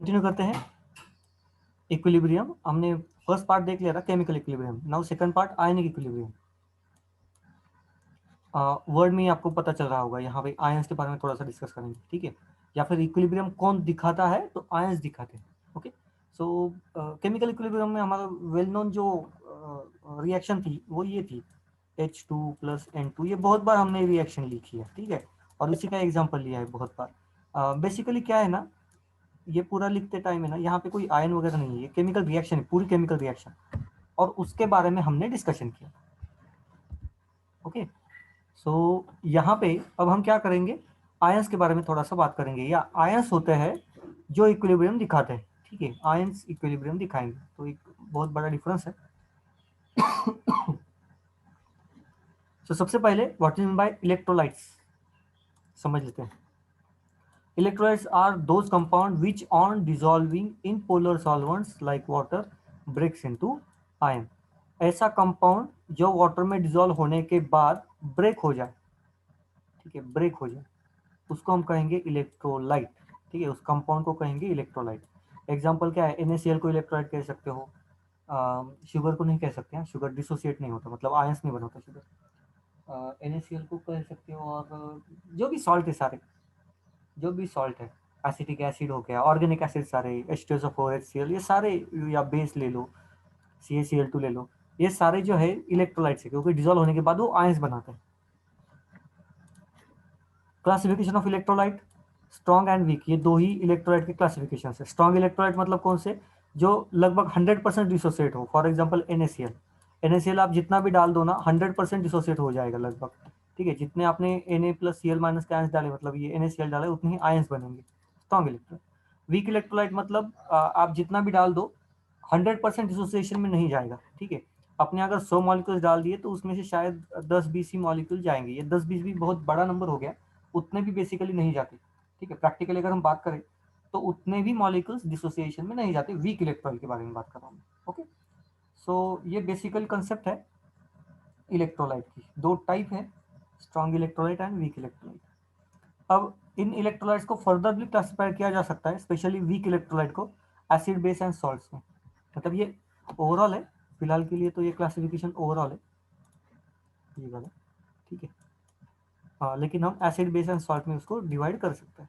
Continue करते हैं। Equilibrium हमने फर्स्ट पार्ट देख लिया था, chemical equilibrium. Now second part ionic equilibrium. Word में ही आपको पता चल रहा होगा, यहाँ पे आयंस के बारे में थोड़ा सा डिस्कस करेंगे, ठीक है। या फिर इक्विलिब्रियम कौन दिखाता है, तो आयंस दिखाते हैं। ओके, सो केमिकल इक्विलिब्रियम में हमारा वेल नोन जो रिएक्शन थी वो ये थी H2 + N2। ये बहुत बार हमने रिएक्शन लिखी है, ठीक है, और इसी का एग्जाम्पल लिया है बहुत बार। बेसिकली क्या है ना, ये पूरा लिखते टाइम है ना, यहाँ पे कोई आयन वगैरह नहीं है, ये केमिकल रिएक्शन है, पूरी केमिकल रिएक्शन, और उसके बारे में हमने डिस्कशन किया। ओके, सो यहाँ पे अब हम क्या करेंगे, आयंस के बारे में थोड़ा सा बात करेंगे, या आयंस होते हैं जो इक्विलिब्रियम दिखाते हैं, ठीक है, आयंस इक्विलिब्रियम दिखाएंगे, तो एक बहुत बड़ा डिफरेंस है। तो सबसे पहले व्हाट इज बाय इलेक्ट्रोलाइट्स समझ लेते हैं। Electrolytes are those compound which on dissolving in polar solvents like water breaks into ion. ऐसा कंपाउंड जो वाटर में डिसॉल्व होने के बाद ब्रेक हो जाए, ठीक है, ब्रेक हो जाए, उसको हम कहेंगे इलेक्ट्रोलाइट, ठीक है, उस कंपाउंड को कहेंगे इलेक्ट्रोलाइट। एग्जांपल क्या है, NaCl को इलेक्ट्रोलाइट कह सकते हो, शुगर को नहीं कह सकते हैं, शुगर डिसोसिएट नहीं होता, मतलब आयंस नहीं बनाता शुगर। NaCl को कह सकते हो, और जो भी सॉल्ट है सारे, जो भी सॉल्ट है, एसिटिक एसिड हो गया, ऑर्गेनिक एसिड सारे, H2SO4 HCl, ये सारे, या बेस ले लो, CaCl2 ले लो, ये सारे जो है इलेक्ट्रोलाइट्स है, क्योंकि डिजोल्व होने के बाद वो आयंस बनाते हैं। Classification of electrolyte, strong and weak, ये दो ही इलेक्ट्रोलाइट के क्लासिफिकेशन है। स्ट्रॉन्ग इलेक्ट्रोलाइट मतलब कौन से, जो लगभग 100% डिसोसिएट हो, फॉर एग्जांपल NaCl। NaCl आप जितना भी डाल दो ना, 100% डिसोसिएट हो जाएगा लगभग, ठीक है, जितने आपने Na+Cl- के आयंस डाले, मतलब ये NaCl डाले, उतने ही आयंस बनेंगे। Strong electrolyte. वीक इलेक्ट्रोलाइट मतलब आप जितना भी डाल दो 100% डिसोसिएशन में नहीं जाएगा, ठीक है। अपने अगर 100 मॉलिक्यूल्स डाल दिए तो उसमें से शायद 10-20 ही मॉलिक्यूल जाएंगे, ये 10-20 भी बहुत बड़ा नंबर हो गया, उतने भी बेसिकली नहीं जाते, ठीक है। प्रैक्टिकली अगर हम बात करें तो उतने भी मॉलिक्यूल्स डिसोसिएशन में नहीं जाते, वीक इलेक्ट्रॉन के बारे में बात कर रहा हूँ। ओके, सो ये बेसिकल कंसेप्ट है इलेक्ट्रोलाइट की। दो टाइप है, strong electrolyte and weak electrolyte. अब इन इलेक्ट्रोलाइट्स को फर्दर भी क्लासिफाई किया जा सकता है, स्पेशली वीक इलेक्ट्रोलाइट को एसिड बेस एंड सॉल्ट्स में। मतलब ये ओवरऑल है, फिलहाल के लिए तो ये क्लासिफिकेशन ओवरऑल है, ये वाला, ठीक है। लेकिन हम एसिड बेस एंड सॉल्ट में उसको डिवाइड कर सकते हैं।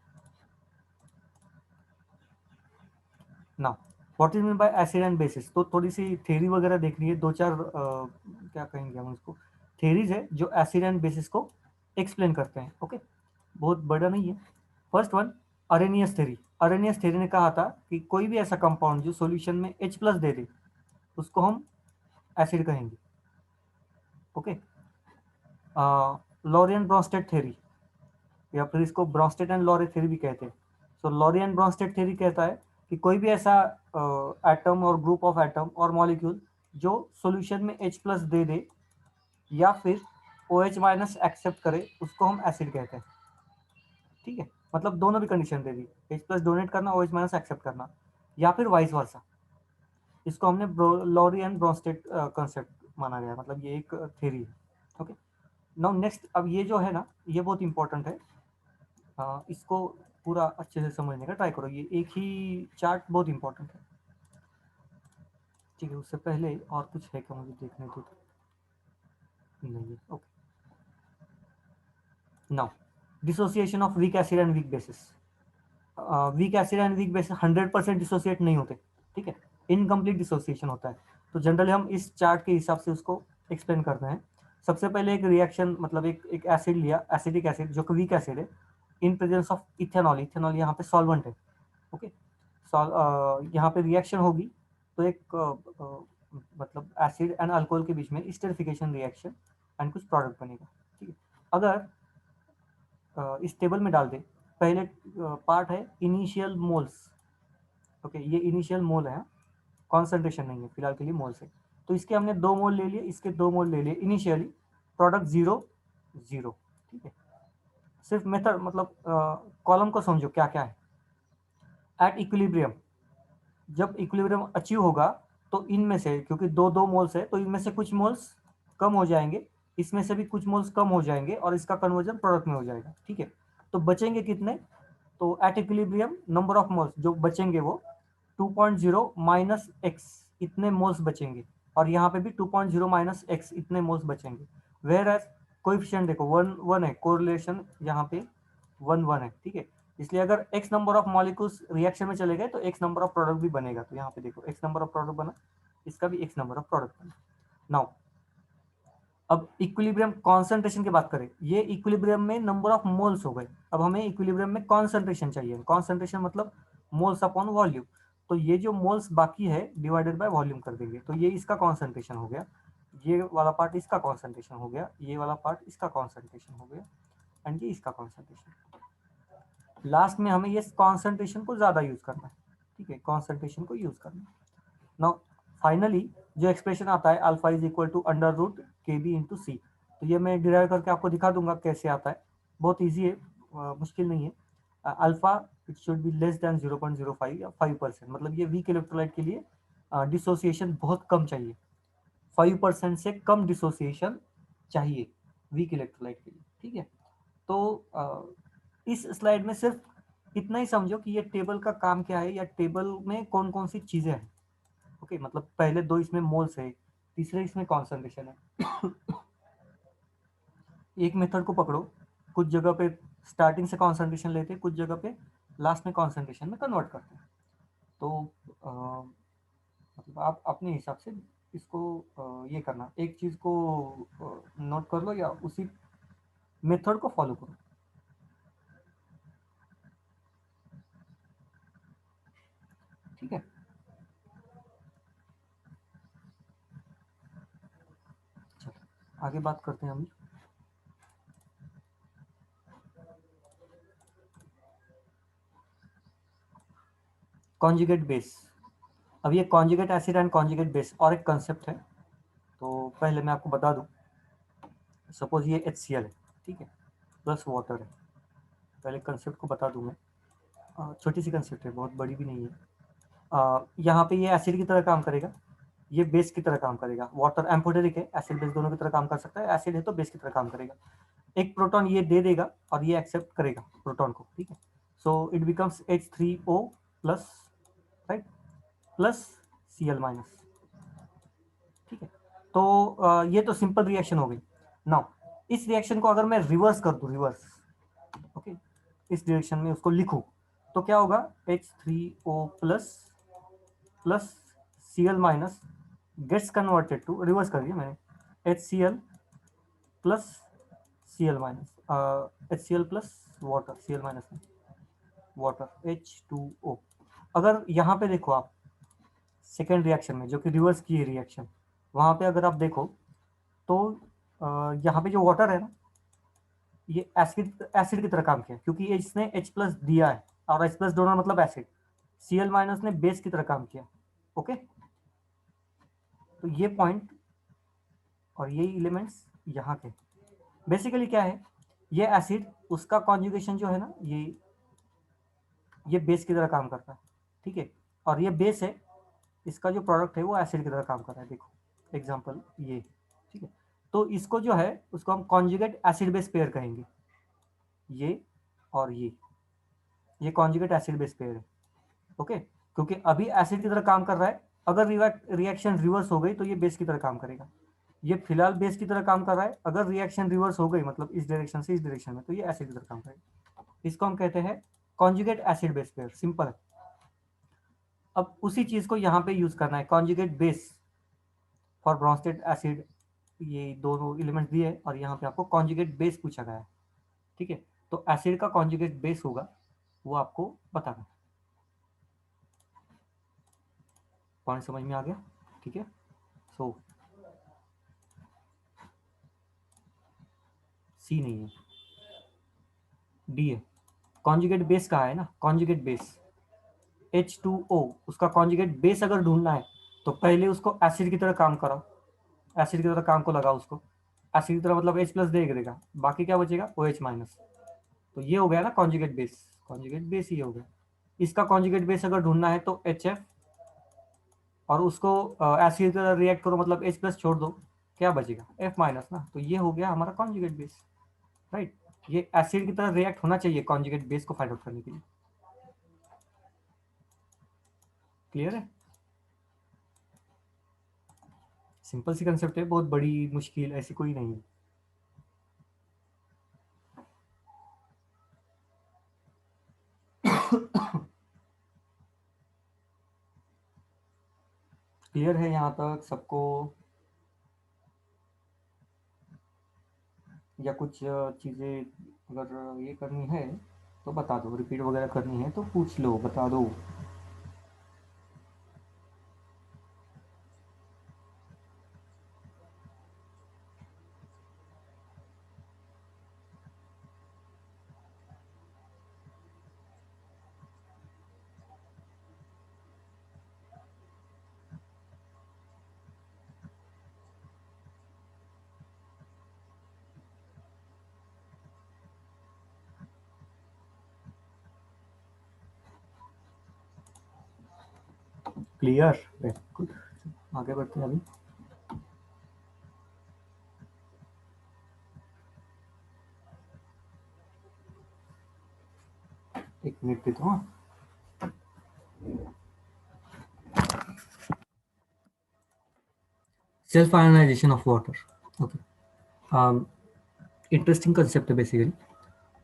ना what is mean by acid and bases, तो थोड़ी सी थ्योरी वगैरह देखनी है, दो चार क्या कहेंगे हम उसको, थ्योरीज है जो एसिड एंड बेसिस को एक्सप्लेन करते हैं। ओके, बहुत बड़ा नहीं है। First one, Arrhenius theory. Arrhenius theory ने कहा था कि कोई भी ऐसा कंपाउंड जो सॉल्यूशन में H+ दे दे, उसको हम एसिड कहेंगे। ओके, लॉरियन ब्रोंस्टेड थ्योरी, या फिर इसको ब्रोंस्टेड एंड लॉरे थ्योरी भी कहते हैं। सो लॉरी एंड ब्रोंस्टेड थ्योरी कहता है कि कोई भी ऐसा एटम और ग्रुप ऑफ एटम और मॉलिक्यूल जो सॉल्यूशन में H+ दे दे या फिर OH- एक्सेप्ट करे, उसको हम एसिड कहते हैं, ठीक है। मतलब दोनों भी कंडीशन दे दी, H+ डोनेट करना, OH- एक्सेप्ट करना, या फिर वाइस वर्सा। इसको हमने लॉरी एंड ब्रोंस्टेड कंसेप्ट माना गया, मतलब ये एक थ्योरी है। ओके, नाउ नेक्स्ट, अब ये जो है ना, ये बहुत इंपॉर्टेंट है, इसको पूरा अच्छे से समझने का ट्राई करो, ये एक ही चार्ट बहुत इंपॉर्टेंट है, ठीक है। उससे पहले और कुछ है क्या, मुझे देखने दो, नहीं है। Okay, now dissociation of weak acid and weak bases. Weak acid and weak bases 100% dissociate नहीं होते, ठीक है, इनकम्प्लीट डिसोसिएशन होता है। तो जनरली हम इस चार्ट के हिसाब से उसको एक्सप्लेन करते हैं। सबसे पहले एक रिएक्शन, मतलब एक एसिड लिया, एसिडिक एसिड जो कि वीक एसिड है, in presence of ethanol, ethanol यहाँ पे सॉल्वेंट है। ओके, यहाँ पे रिएक्शन होगी, तो एक मतलब एसिड एंड अल्कोहल के बीच में स्टेरिफिकेशन रिएक्शन एंड कुछ प्रोडक्ट बनेगा, ठीक है। अगर इस टेबल में डाल दे, पहले पार्ट है इनिशियल मोल्स। ओके, ये इनिशियल मोल है, कॉन्सेंट्रेशन नहीं है, फिलहाल के लिए मोल्स है। तो इसके हमने 2 मोल ले लिए, इसके 2 मोल ले लिए इनिशियली, प्रोडक्ट 0 0, ठीक है। सिर्फ मेथड, मतलब कॉलम को समझो क्या क्या है। एट इक्विलिब्रियम, जब इक्विलिब्रियम अचीव होगा, तो इनमें से, क्योंकि दो दो मोल्स है, तो इनमें से कुछ मोल्स कम हो जाएंगे, इसमें से भी कुछ मोल्स कम हो जाएंगे, और इसका कन्वर्जन प्रोडक्ट में हो जाएगा, ठीक है। तो बचेंगे कितने, तो at equilibrium number of moles जो बचेंगे वो 2.0 माइनस एक्स इतने मोल्स बचेंगे, और यहाँ पे भी 2.0 माइनस एक्स इतने मोल्स बचेंगे। वेयर एज कोएफिशिएंट देखो 1 1 है, कोरिलेशन यहाँ पे 1 1 है, ठीक है। इसलिए अगर x number of molecules reaction में चले गए तो x नंबर ऑफ प्रोडक्ट भी बनेगा। तो यहाँ पे देखो x नंबर ऑफ प्रोडक्ट बना, इसका भी x नंबर ऑफ प्रोडक्ट बना। नाउ अब इक्विलिब्रियम कॉन्सेंट्रेशन की बात करें, ये इक्विलिब्रियम में नंबर ऑफ मोल्स हो गए, अब हमें इक्विलिब्रियम में कॉन्सेंट्रेशन चाहिए। कॉन्सेंट्रेशन मतलब मोल्स अपॉन वॉल्यूम, तो ये जो मोल्स बाकी है डिवाइडेड बाय वॉल्यूम कर देंगे, तो ये इसका कॉन्सेंट्रेशन हो गया, ये वाला पार्ट इसका कॉन्सेंट्रेशन हो गया, ये वाला पार्ट इसका कॉन्सेंट्रेशन हो गया, एंड ये इसका कॉन्सेंट्रेशन। लास्ट में हमें ये कॉन्सेंट्रेशन को ज्यादा यूज करना है, ठीक है, कॉन्सेंट्रेशन को यूज करना है। नाउ फाइनली जो एक्सप्रेशन आता है alpha is equal to under root k b into c, तो ये मैं डिराइव करके आपको दिखा दूंगा कैसे आता है, बहुत ईजी है, मुश्किल नहीं है। Alpha it should be less than 0.05 या 5%, मतलब ये वीक इलेक्ट्रोलाइट के लिए डिसोसिएशन बहुत कम चाहिए, 5% से कम डिसोसिएशन चाहिए वीक इलेक्ट्रोलाइट के लिए, ठीक है। तो इस स्लाइड में सिर्फ इतना ही समझो कि ये टेबल का काम क्या है, या टेबल में कौन कौन सी चीजें हैं। ओके, मतलब पहले दो इसमें मोल्स है, तीसरे इसमें कॉन्सेंट्रेशन है। एक मेथड को पकड़ो, कुछ जगह पे स्टार्टिंग से कॉन्सेंट्रेशन लेते हैं, कुछ जगह पे लास्ट में कॉन्सेंट्रेशन में कन्वर्ट करते हैं। तो मतलब आप अपने हिसाब से इसको ये करना, एक चीज को नोट कर लो या उसी मेथड को फॉलो करो। ठीक है, चलो आगे बात करते हैं हम। कॉन्जुगेट बेस, अब ये conjugate acid and conjugate base और एक कंसेप्ट है, तो पहले मैं आपको बता दूं। सपोज ये HCl है, ठीक है, प्लस वाटर है। पहले कंसेप्ट को बता दूं मैं, छोटी सी कंसेप्ट है, बहुत बड़ी भी नहीं है। यहाँ पे ये एसिड की तरह काम करेगा, ये बेस की तरह काम करेगा। वाटर एम्फोटेरिक है, एसिड बेस दोनों की तरह काम कर सकता है, एसिड है तो बेस की तरह काम करेगा। एक प्रोटॉन ये दे देगा और ये एक्सेप्ट करेगा प्रोटॉन को, ठीक है। So it becomes H3O plus, right, plus Cl minus, ठीक है। तो ये तो सिंपल रिएक्शन हो गई। नाउ इस रिएक्शन को अगर मैं रिवर्स कर दूं, रिवर्स, ओके, इस डायरेक्शन में उसको लिखूं, तो क्या होगा, H3O plus plus Cl minus gets converted to, reverse कर दिया मैंने, HCl plus Cl minus, HCl plus water, Cl minus में वाटर H2O। अगर यहाँ पे देखो आप सेकेंड रिएक्शन में जो कि रिवर्स की है रिएक्शन, वहां पे अगर आप देखो तो यहाँ पे जो वाटर है ना, ये एसिड एसिड की तरह काम किया, क्योंकि इसने H प्लस दिया है, और H प्लस डोनर मतलब एसिड। Cl माइनस ने बेस की तरह काम किया, ओके। तो ये पॉइंट और ये एलिमेंट्स यहाँ के, बेसिकली क्या है, ये एसिड उसका कॉन्जुगेशन जो है ना, ये बेस की तरह काम करता है, ठीक है, और ये बेस है, इसका जो प्रोडक्ट है वो एसिड की तरह काम कर रहा है। देखो एग्जांपल ये, ठीक है। तो इसको जो है उसको हम कॉन्जुगेट एसिड बेस पेयर कहेंगे, ये और ये कॉन्जुगेट एसिड बेस पेयर है, ओके, क्योंकि अभी एसिड की तरह काम कर रहा है। अगर रिएक्शन रिवर्स हो गई तो ये बेस की तरह काम करेगा। ये फिलहाल बेस की तरह काम कर रहा है, अगर रिएक्शन रिवर्स हो गई मतलब इस डायरेक्शन से इस डायरेक्शन में, तो ये एसिड की तरह काम करेगा। इसको हम कहते हैं conjugate acid base pair, simple है। अब उसी चीज को यहाँ पे यूज करना है, conjugate base for Bronsted acid, ये दोनों एलिमेंट्स दिए और यहाँ पे आपको कॉन्जुगेट बेस पूछा गया है, ठीक है। तो एसिड का कॉन्जुगेट बेस होगा, वो आपको बताना है। पॉइंट समझ में आ गया, ठीक है। सो सी नहीं है, डी है। कॉन्जुगेट बेस कहा है ना, कॉन्जुगेट बेस H2O, उसका कॉन्जुगेट बेस अगर ढूंढना है तो पहले उसको एसिड की तरह काम कराओ, एसिड की तरह काम को लगाओ उसको, एसिड की तरह मतलब H प्लस दे देगा, बाकी क्या बचेगा, OH माइनस। तो ये हो गया ना कॉन्जुगेट बेस, कॉन्जुगेट बेस ही हो गया। इसका कॉन्जुगेट बेस अगर ढूंढना है तो HF, और उसको एसिड की तरह रिएक्ट करो मतलब H प्लस छोड़ दो, क्या बचेगा, F माइनस ना। तो ये हो गया हमारा कॉन्जुगेट बेस, राइट। ये एसिड की तरह रिएक्ट होना चाहिए कॉन्जुगेट बेस को फाइंड आउट करने के लिए। क्लियर है? सिंपल सी कंसेप्ट है, बहुत बड़ी मुश्किल ऐसी कोई नहीं है। क्लियर है यहाँ तक सबको? या कुछ चीज़ें अगर ये करनी है तो बता दो, रिपीट वगैरह करनी है तो पूछ लो, बता दो। क्लियर? गुड, आगे बढ़ते हैं अभी। एक मिनट दे दो। Self ionisation of water. Okay, interesting concept है बेसिकली।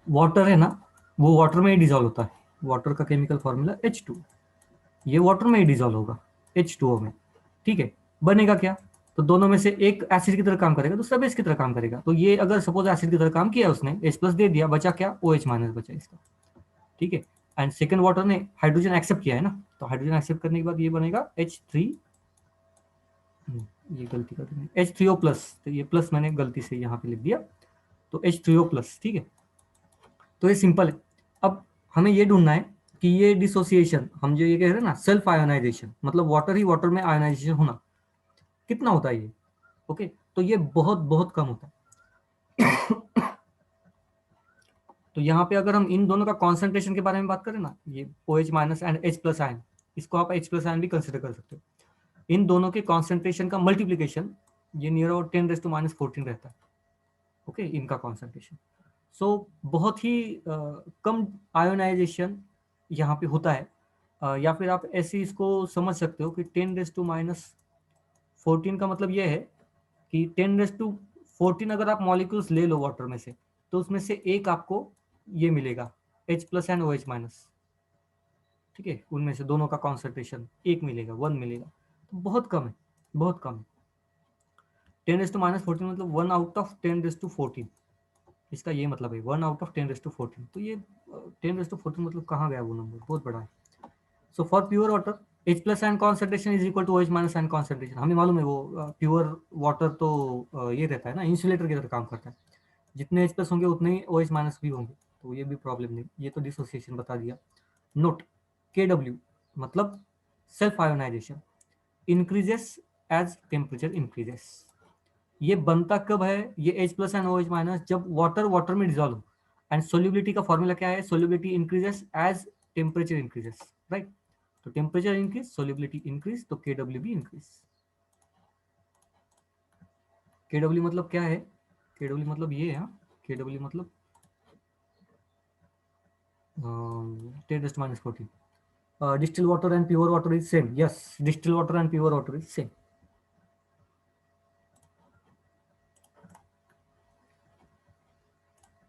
वाटर है ना, वो वाटर में ही डिजॉल्व होता है। वाटर का केमिकल फॉर्मूला H2, ये वाटर में ही डिजॉल्व होगा H2O में। ठीक है, बनेगा क्या? तो दोनों में से एक एसिड की तरह काम करेगा, दूसरा बेस की तरह काम करेगा। तो ये अगर सपोज एसिड की तरह काम किया उसने, H+ दे दिया, बचा क्या? OH- बचा इसका। ठीक है, एंड सेकेंड वाटर ने हाइड्रोजन एक्सेप्ट किया है ना, तो हाइड्रोजन एक्सेप्ट करने के बाद ये बनेगा H3। ये गलती कर दी H3O+, तो ये प्लस मैंने गलती से यहाँ पे लिख दिया, तो H3O+। ठीक है, तो ये सिंपल है। अब हमें ये ढूंढना है कि ये डिसोसिएशन, हम जो ये कह रहे हैं ना, सेल्फ आयोनाइजेशन, मतलब वाटर ही वाटर में आयोनाइजेशन होना, कितना होता है ये? ओके, तो ये बहुत बहुत कम होता है। तो यहाँ पे अगर हम इन दोनों का कॉन्सेंट्रेशन के बारे में बात करें ना, ये OH- एंड H+ आयन, इसको आप H+ आयन भी कंसिडर कर सकते हो। इन दोनों के कॉन्सेंट्रेशन का मल्टीप्लीकेशन ये नियर अबाउट 10⁻⁻14 रहता है। ओके, इनका कॉन्सेंट्रेशन। सो बहुत ही कम आयोनाइजेशन यहाँ पे होता है। या फिर आप ऐसे इसको समझ सकते हो कि 10⁻14 का मतलब ये है कि 10⁻14 अगर आप मॉलिक्यूल्स ले लो वाटर में से, तो उसमें से एक आपको ये मिलेगा H+ एंड OH-। ठीक है, उनमें से दोनों का कॉन्सेंट्रेशन एक मिलेगा, 1 मिलेगा, तो बहुत कम है, बहुत कम है। 10⁻14 मतलब 1/10⁻14, इसका ये मतलब है 1/10⁻14। तो ये 10⁻14 मतलब कहाँ गया वो नंबर, बहुत बड़ा है। So for pure water H+ ion concentration is equal to OH- ion concentration. हमें मालूम है वो प्योर वाटर तो ये रहता है ना, इंसुलेटर की तरह काम करता है। जितने H+ होंगे उतने ही OH- भी होंगे, तो ये भी प्रॉब्लम नहीं, ये तो डिसोसिएशन बता दिया। नोट, KW मतलब self ionisation increases as temperature increases. ये बनता कब है ये H+ एंड OH-, जब वाटर वाटर में डिजॉल्व हो। एंड सोल्यूबिलिटी का फॉर्मूला क्या है? Solubility increases as temperature increases, right? तो टेम्परेचर इंक्रीज, सोल्यूबिलिटी इंक्रीज, तो KW भी इंक्रीज। KW मतलब क्या है? KW मतलब ये है, KW मतलब 10⁻14। Distilled water and pure water is same. Yes, distilled water and pure water is same.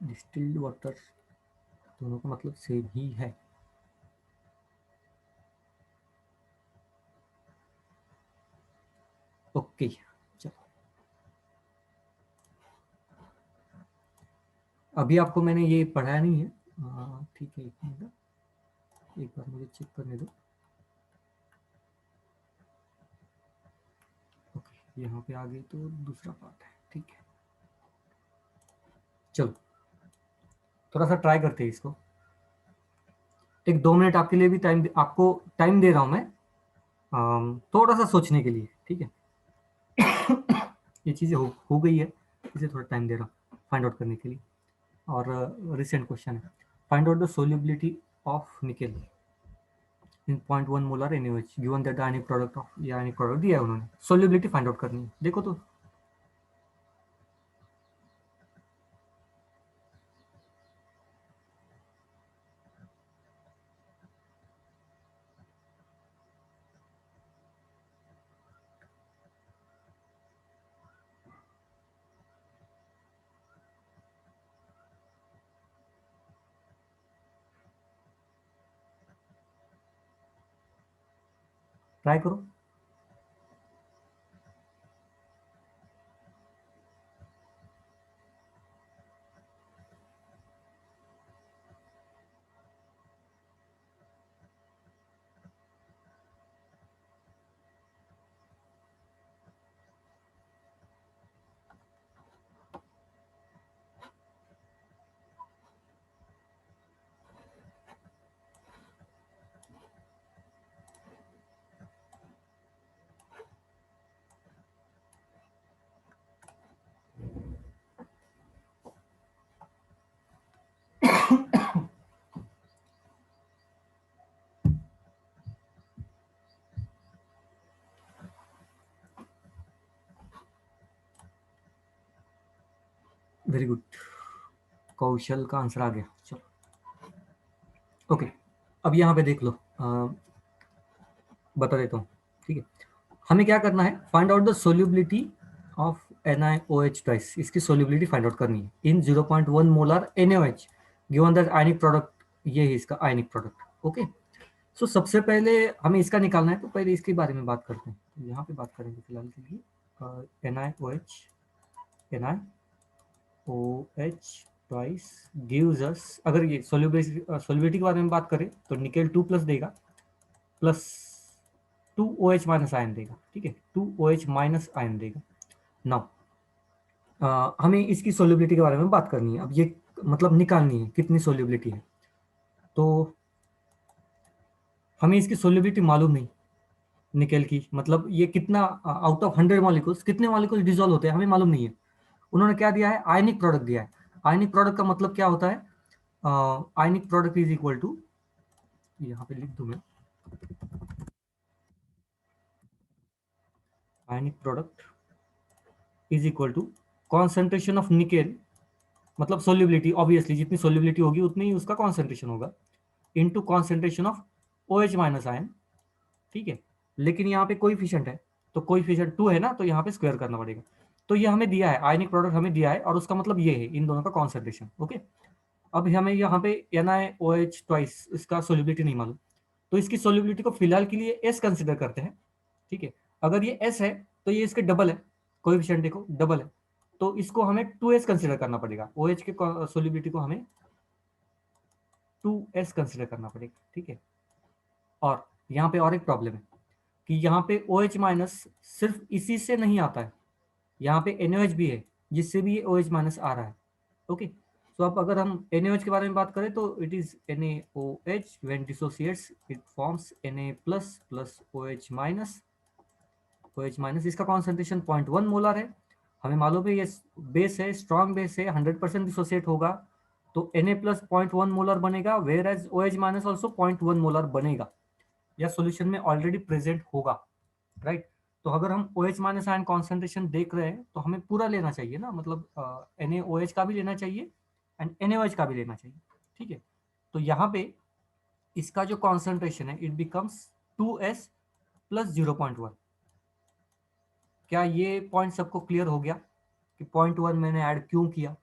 Distilled water दोनों का मतलब सेम ही है। ओके, चलो अभी आपको मैंने ये पढ़ाया नहीं है, ठीक है, एक मिनट, एक बार मुझे चेक करने दो। ओके, यहाँ पे आगे तो दूसरा पार्ट है, ठीक है। चलो थोड़ा सा ट्राई करते हैं इसको। एक 2 मिनट आपके लिए भी टाइम, आपको टाइम दे रहा हूँ मैं, थोड़ा सा सोचने के लिए, ठीक है। ये चीज़ें हो गई है, इसे थोड़ा टाइम दे रहा हूँ फाइंड आउट करने के लिए। और रिसेंट क्वेश्चन है, find out the solubility of nickel in 0.1 molar NaOH given that the ionic product of, या आयनिक प्रोडक्ट दिया है उन्होंने, सोल्यूबिलिटी फाइंड आउट करनी है, देखो तो। ट्राई करो। वेरी गुड, कौशल का आंसर आ गया। चलो ओके, अब यहाँ पे देख लो, बता देता हूँ, ठीक है। हमें क्या करना है, find out the solubility of NaOH twice, इसकी सोल्यूबिलिटी फाइंड आउट करनी है इन 0.1 molar NaOH given that ionic product, ये है इसका आयनिक प्रोडक्ट। ओके, सो सबसे पहले हमें इसका निकालना है, तो पहले इसके बारे में बात करते हैं। तो यहाँ पे बात करेंगे फिलहाल के लिए NaOH ट्वाइस गिव्स अस, अगर ये सोल्यूबिलिटी के बारे में बात करें तो निकेल 2+ देगा, प्लस 2OH माइनस आयन देगा, ठीक है, 2OH माइनस आयन देगा। नाउ हमें इसकी सोल्यूबिलिटी के बारे में बात करनी है, अब ये मतलब निकालनी है कितनी सोल्यूबिलिटी है। तो हमें इसकी सोल्यूबिलिटी मालूम नहीं, निकेल की, मतलब ये कितना आउट ऑफ 100 मॉलिक्यूल्स कितने मॉलिक्यूल्स डिसॉल्व होते हैं हमें मालूम नहीं है। उन्होंने क्या दिया है, आयनिक प्रोडक्ट दिया है। आयनिक प्रोडक्ट का मतलब क्या होता है, ionic product is equal to, यहाँ पे लिख दूं मैं, ionic product is equal to concentration of nickel, मतलब सोल्यूबिलिटी, ऑब्वियसली जितनी सोल्यूबिलिटी होगी उतनी ही उसका कॉन्सेंट्रेशन होगा, into concentration of OH minus ion, ठीक है। लेकिन यहाँ पे कोएफिशिएंट है, तो कोएफिशिएंट 2 है ना, तो यहाँ पे स्क्वायर करना पड़ेगा। तो ये हमें दिया है, आयनिक प्रोडक्ट हमें दिया है, और उसका मतलब ये है इन दोनों का कॉन्सेंट्रेशन। ओके, अब हमें यहाँ पे NaOH ट्वाइस, इसका सोल्यूबिलिटी नहीं मालूम, तो इसकी सोल्यूबिलिटी को फिलहाल के लिए S कंसिडर करते हैं, ठीक है। अगर ये S है तो ये इसके डबल है, कोएफिशिएंट देखो डबल है, तो इसको हमें 2S कंसिडर करना पड़ेगा, OH के सोल्यूबिलिटी को हमें 2S कंसिडर करना पड़ेगा, ठीक है। और यहाँ पे और एक प्रॉब्लम है कि यहाँ पे OH माइनस सिर्फ इसी से नहीं आता है, यहाँ पे NaOH भी है जिससे भी ये OH माइनस आ रहा है। ओके, तो अब अगर हम NaOH के बारे में बात करें तो it is NaOH when dissociates it forms Na plus plus OH minus, इसका कॉन्सेंट्रेशन 0.1 मोलर है। हमें मालूम है ये बेस है, स्ट्रॉन्ग बेस है, 100% डिसोसिएट होगा, तो Na प्लस 0.1 मोलर बनेगा, whereas OH minus also 0.1 molar बनेगा, या सोल्यूशन में ऑलरेडी प्रेजेंट होगा, राइट। तो अगर हम OH माइनस आयन कॉन्सेंट्रेशन देख रहे हैं तो हमें पूरा लेना चाहिए ना, मतलब NaOH का भी लेना चाहिए एंड NaOH का भी लेना चाहिए, ठीक है। तो यहाँ पे इसका जो कॉन्सेंट्रेशन है इट बिकम्स 2S प्लस 0.1। क्या ये पॉइंट सबको क्लियर हो गया कि 0.1 मैंने ऐड क्यों किया?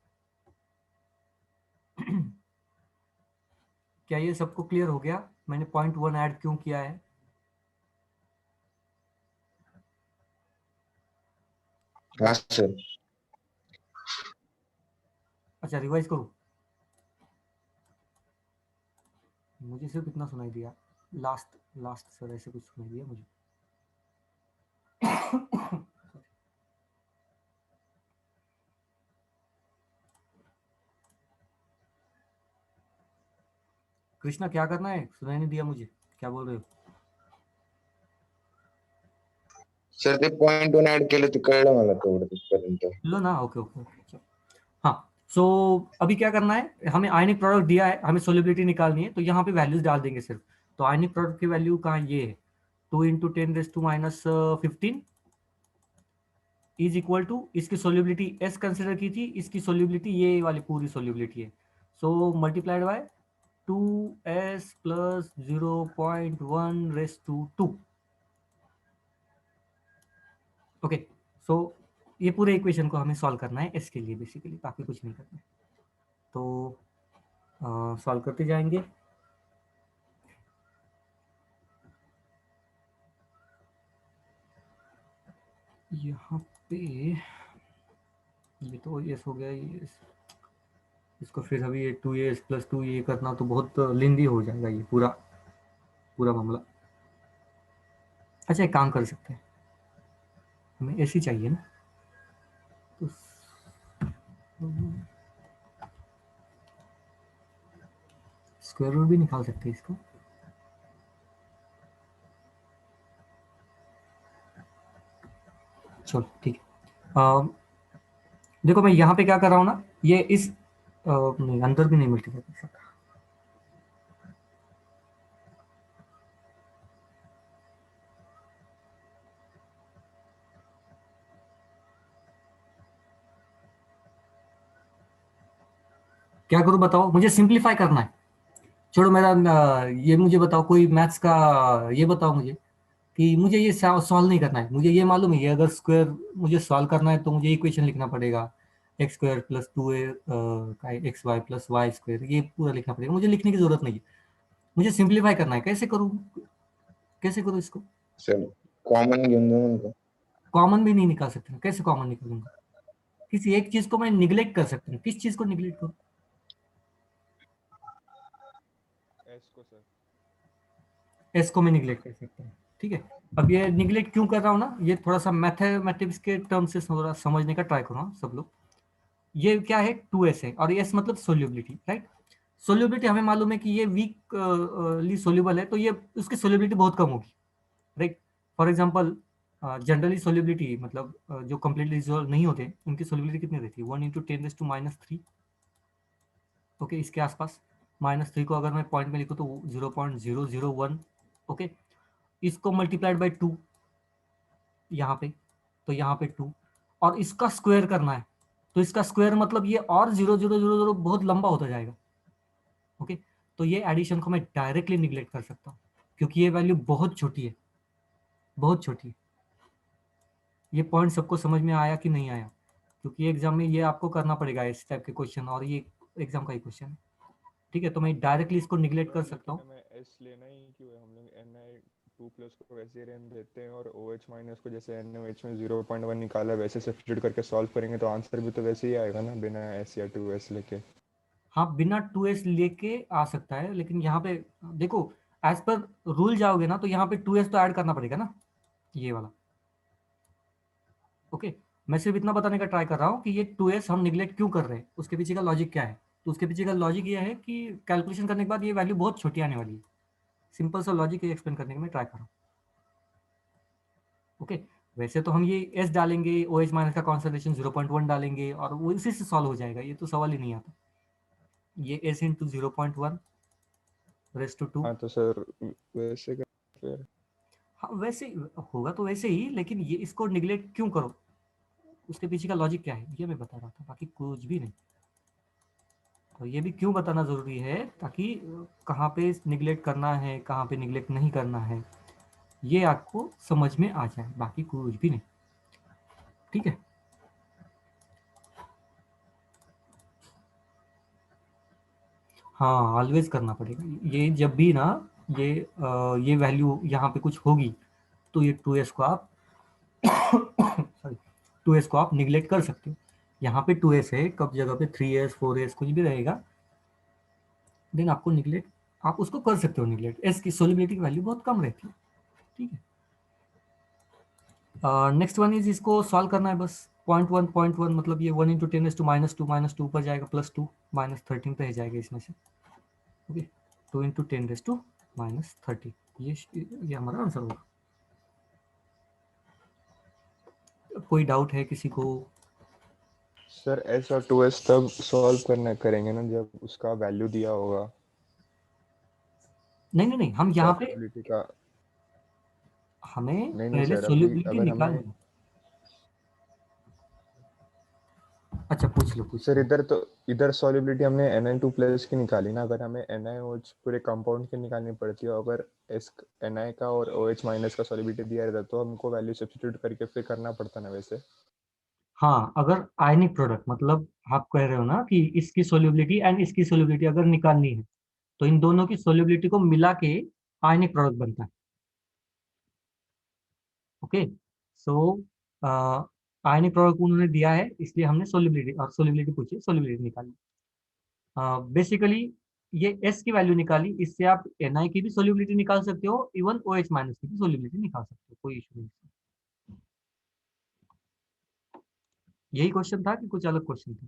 क्या ये सबको क्लियर हो गया मैंने 0.1 ऐड क्यों किया है? हाँ सर। अच्छा, रिवाइज करूं, मुझे सिर्फ इतना सुनाई दिया, लास्ट लास्ट सर ऐसे कुछ सुनाई दिया मुझे। कृष्णा क्या करना है, सुनाई नहीं दिया मुझे, क्या बोल रहे हो? सर ते पॉइंट वन ऍड केलं ते कळलं मला तेवढं तिथपर्यंत. लो ना, ओके ओके ओके, हाँ। सो अभी क्या करना है, हमें आयनिक प्रोडक्ट दिया है, हमें सोल्यूबिलिटी निकालनी है, तो यहाँ पे वैल्यूज डाल देंगे सिर्फ। तो आयनिक प्रोडक्ट की वैल्यू कहाँ, ये है 2 इंटू 10⁻⁻15 इज इक्वल टू, इसकी सोल्यूबिलिटी S कंसिडर की थी, इसकी सोल्यूबिलिटी ये वाली पूरी सोल्यूबिलिटी है, so multiplied by 2S plus 0.1/2। Okay, so ये पूरे इक्वेशन को हमें सॉल्व करना है S के लिए बेसिकली, बाकी कुछ नहीं करना है। तो सॉल्व करते जाएंगे। यहाँ पे ये तो एस हो गया, ये इसको फिर अभी ये 2s + 2 ये करना तो बहुत लेंदी हो जाएगा ये पूरा पूरा मामला। अच्छा एक काम कर सकते हैं, हमें ऐसी चाहिए ना, तो स्क्वायर रूट भी निकाल सकते हैं इसका। चलो ठीक है। देखो मैं यहाँ पे क्या कर रहा हूँ ना, ये इस नहीं अंदर भी नहीं मल्टीप्लाई कर सकता। क्या करूँ बताओ, मुझे सिंप्लीफाई करना है। छोड़ो मेरा ये मुझे बताओ कोई मैथ्स का, ये बताओ मुझे कि मुझे ये सॉल्व नहीं करना है। मुझे ये मालूम है ये अगर स्क्वायर मुझे सॉल्व करना है तो मुझे इक्वेशन लिखना पड़ेगा, x² + 2a xy + y², ये पूरा लिखना पड़ेगा। मुझे लिखने की जरूरत नहीं है, मुझे सिंप्लीफाई करना है। कैसे करूँ, कैसे करूँ इसको? चलो कॉमन घेऊन जाऊ उनको. कॉमन भी नहीं निकाल सकते, कैसे कॉमन निकालूंगा? किसी एक चीज को मैं निग्लेक्ट कर सकता हूँ, किस चीज को निग्लेक्ट करूँ? एस को सर. एस को मैं निग्लेक्ट कर सकता हूँ, ठीक है। अब ये निग्लेक्ट क्यों कर रहा हूँ ना, ये थोड़ा सा मैथमेटिक्स के टर्म से थोड़ा समझने का ट्राई करो सब लोग। ये क्या है, 2s है, और एस मतलब सोल्यूबिलिटी, राइट। सोल्यूबिलिटी हमें मालूम है कि ये वीकली सोल्यूबल है, तो ये उसकी सोल्यूबिलिटी बहुत कम होगी, right. For example generally solubility मतलब जो कंप्लीटली रिजॉल्व नहीं होते उनकी सोल्यूबिलिटी कितनी रहती है, 1 × 10⁻³ ओके, इसके आसपास। -3 को अगर मैं पॉइंट में लिखूँ तो 0.001, ओके। इसको मल्टीप्लाइड बाई 2 यहाँ पे, तो यहाँ पे 2, और इसका स्क्वायर करना है, तो इसका स्क्वायर मतलब ये और 0.000 बहुत लंबा होता जाएगा, ओके। तो ये एडिशन को मैं डायरेक्टली निग्लेक्ट कर सकता हूँ क्योंकि ये वैल्यू बहुत छोटी है, बहुत छोटी है। ये पॉइंट सबको समझ में आया कि नहीं आया? क्योंकि एग्जाम में ये आपको करना पड़ेगा इस टाइप के क्वेश्चन, और ये एग्जाम का ही क्वेश्चन है, ठीक है। तो मैं डायरेक्टली इसको निग्लेक्ट कर सकता लेकिन हूँ। हमें एस लेना ही क्यों है? हम लोग Na2+ को वैसे रहने देते हैं और OH- को जैसे NaOH में 0.1 निकाला वैसे सब्स्टिट्यूट करके सॉल्व करेंगे तो आंसर भी तो वैसे ही आएगा ना, बिना एस या 2s लेके. हाँ बिना 2s लेके आ सकता है, लेकिन यहाँ पे देखो एज पर रूल जाओगे ना तो यहाँ पे 2s तो ऐड करना पड़ेगा ना, ये वाला, ओके। मैं सिर्फ इतना बताने का ट्राई कर रहा हूँ कि ये 2s हम निग्लेक्ट क्यों कर रहे हैं, उसके पीछे का लॉजिक क्या है। तो उसके पीछे का लॉजिक ये है कि कैलकुलेशन करने के बाद ये वैल्यू बहुत छोटी आने वाली है। सिंपल सा लॉजिक एक्सप्लेन करने का मैं ट्राई कर रहा हूँ, ओके। वैसे तो हम ये एस डालेंगे, OH- का कॉन्सेंट्रेशन 0.1 डालेंगे और वो इसी से सॉल्व हो जाएगा, ये तो सवाल ही नहीं आता। ये s × 0.1 ⁻²। हाँ तो सर वैसे कर फिर. हाँ वैसे होगा तो वैसे ही, लेकिन ये इसको निग्लेक्ट क्यों करो, उसके पीछे का लॉजिक क्या है ये मैं बता रहा था, बाकी कुछ भी नहीं। तो ये भी क्यों बताना ज़रूरी है ताकि कहाँ पे निग्लेक्ट करना है, कहाँ पे निग्लेक्ट नहीं करना है, ये आपको समझ में आ जाए, बाकी कुछ भी नहीं, ठीक है। हाँ ऑलवेज करना पड़ेगा ये, जब भी ना ये वैल्यू यहाँ पे कुछ होगी तो ये 2s को आप सॉरी 2s को आप निग्लेक्ट कर सकते हो। यहाँ पे 2s है, कब जगह पे 3s 4s कुछ भी रहेगा, देन आपको निग्लेक्ट, आप उसको कर सकते हो निग्लेक्ट। एस की सोलिबिलिटी की वैल्यू बहुत कम रहती है, ठीक है। नेक्स्ट वन इज इसको सॉल्व करना है बस। 0.1 मतलब ये 1 × 10⁻² -2 पर जाएगा, +2 -13 पे जाएगा इसमें से, ओके। 2 × 10⁻30 ये हमारा आंसर होगा। कोई डाउट है किसी को? सर एस और 2s तब सॉल्व करना करेंगे ना जब उसका वैल्यू दिया होगा, नहीं नहीं नहीं, हम यहाँ पे प्रोबेबिलिटी का. हमें नहीं नहीं पहले सर, अभी सोल्यूबिलिटी अगर निकालनी हमें. है। अच्छा पूछ लो पूछ सर लो। इधर सॉल्युबिलिटी हमने Na2+ की निकाली ना, अगर हमें NaOH पूरे कंपाउंड की निकालनी पड़ती है, अगर एस Na का और OH- का सॉल्युबिलिटी दिया रहता तो हमको वैल्यू सब्स्टिट्यूट करके फिर करना पड़ता ना वैसे. हाँ अगर आयनिक प्रोडक्ट मतलब आप कह रहे हो ना कि इसकी सोल्यूबिलिटी एंड इसकी सोल्यूबिलिटी अगर निकालनी है तो इन दोनों की सोल्यूबिलिटी को मिला के आयनिक प्रोडक्ट बनता है, ओके। सो आयनिक प्रोडक्ट उन्होंने दिया है, इसलिए हमने सोल्युबिलिटी और सोल्युबिलिटी पूछी, सोल्युबिलिटी निकाली। बेसिकली ये एस की वैल्यू निकाली, इससे आप एन की भी सोल्युबिलिटी निकाल सकते हो, इवन ओ एच माइनस की भी सोल्युबिलिटी निकाल सकते हो, कोई इशू नहीं। यही क्वेश्चन था कि कुछ अलग क्वेश्चन था?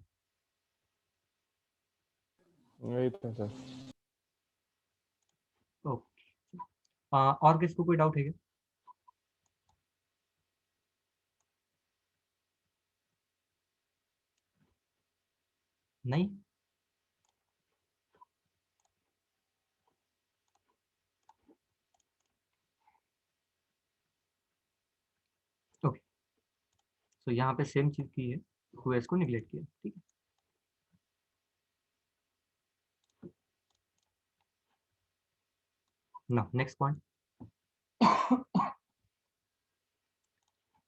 वही था सर। ओके, और किसको कोई डाउट है क्या? नहीं? ओके, तो यहाँ पे सेम चीज की है, ओएस को निगलेक्ट किया, ठीक है। ना next point,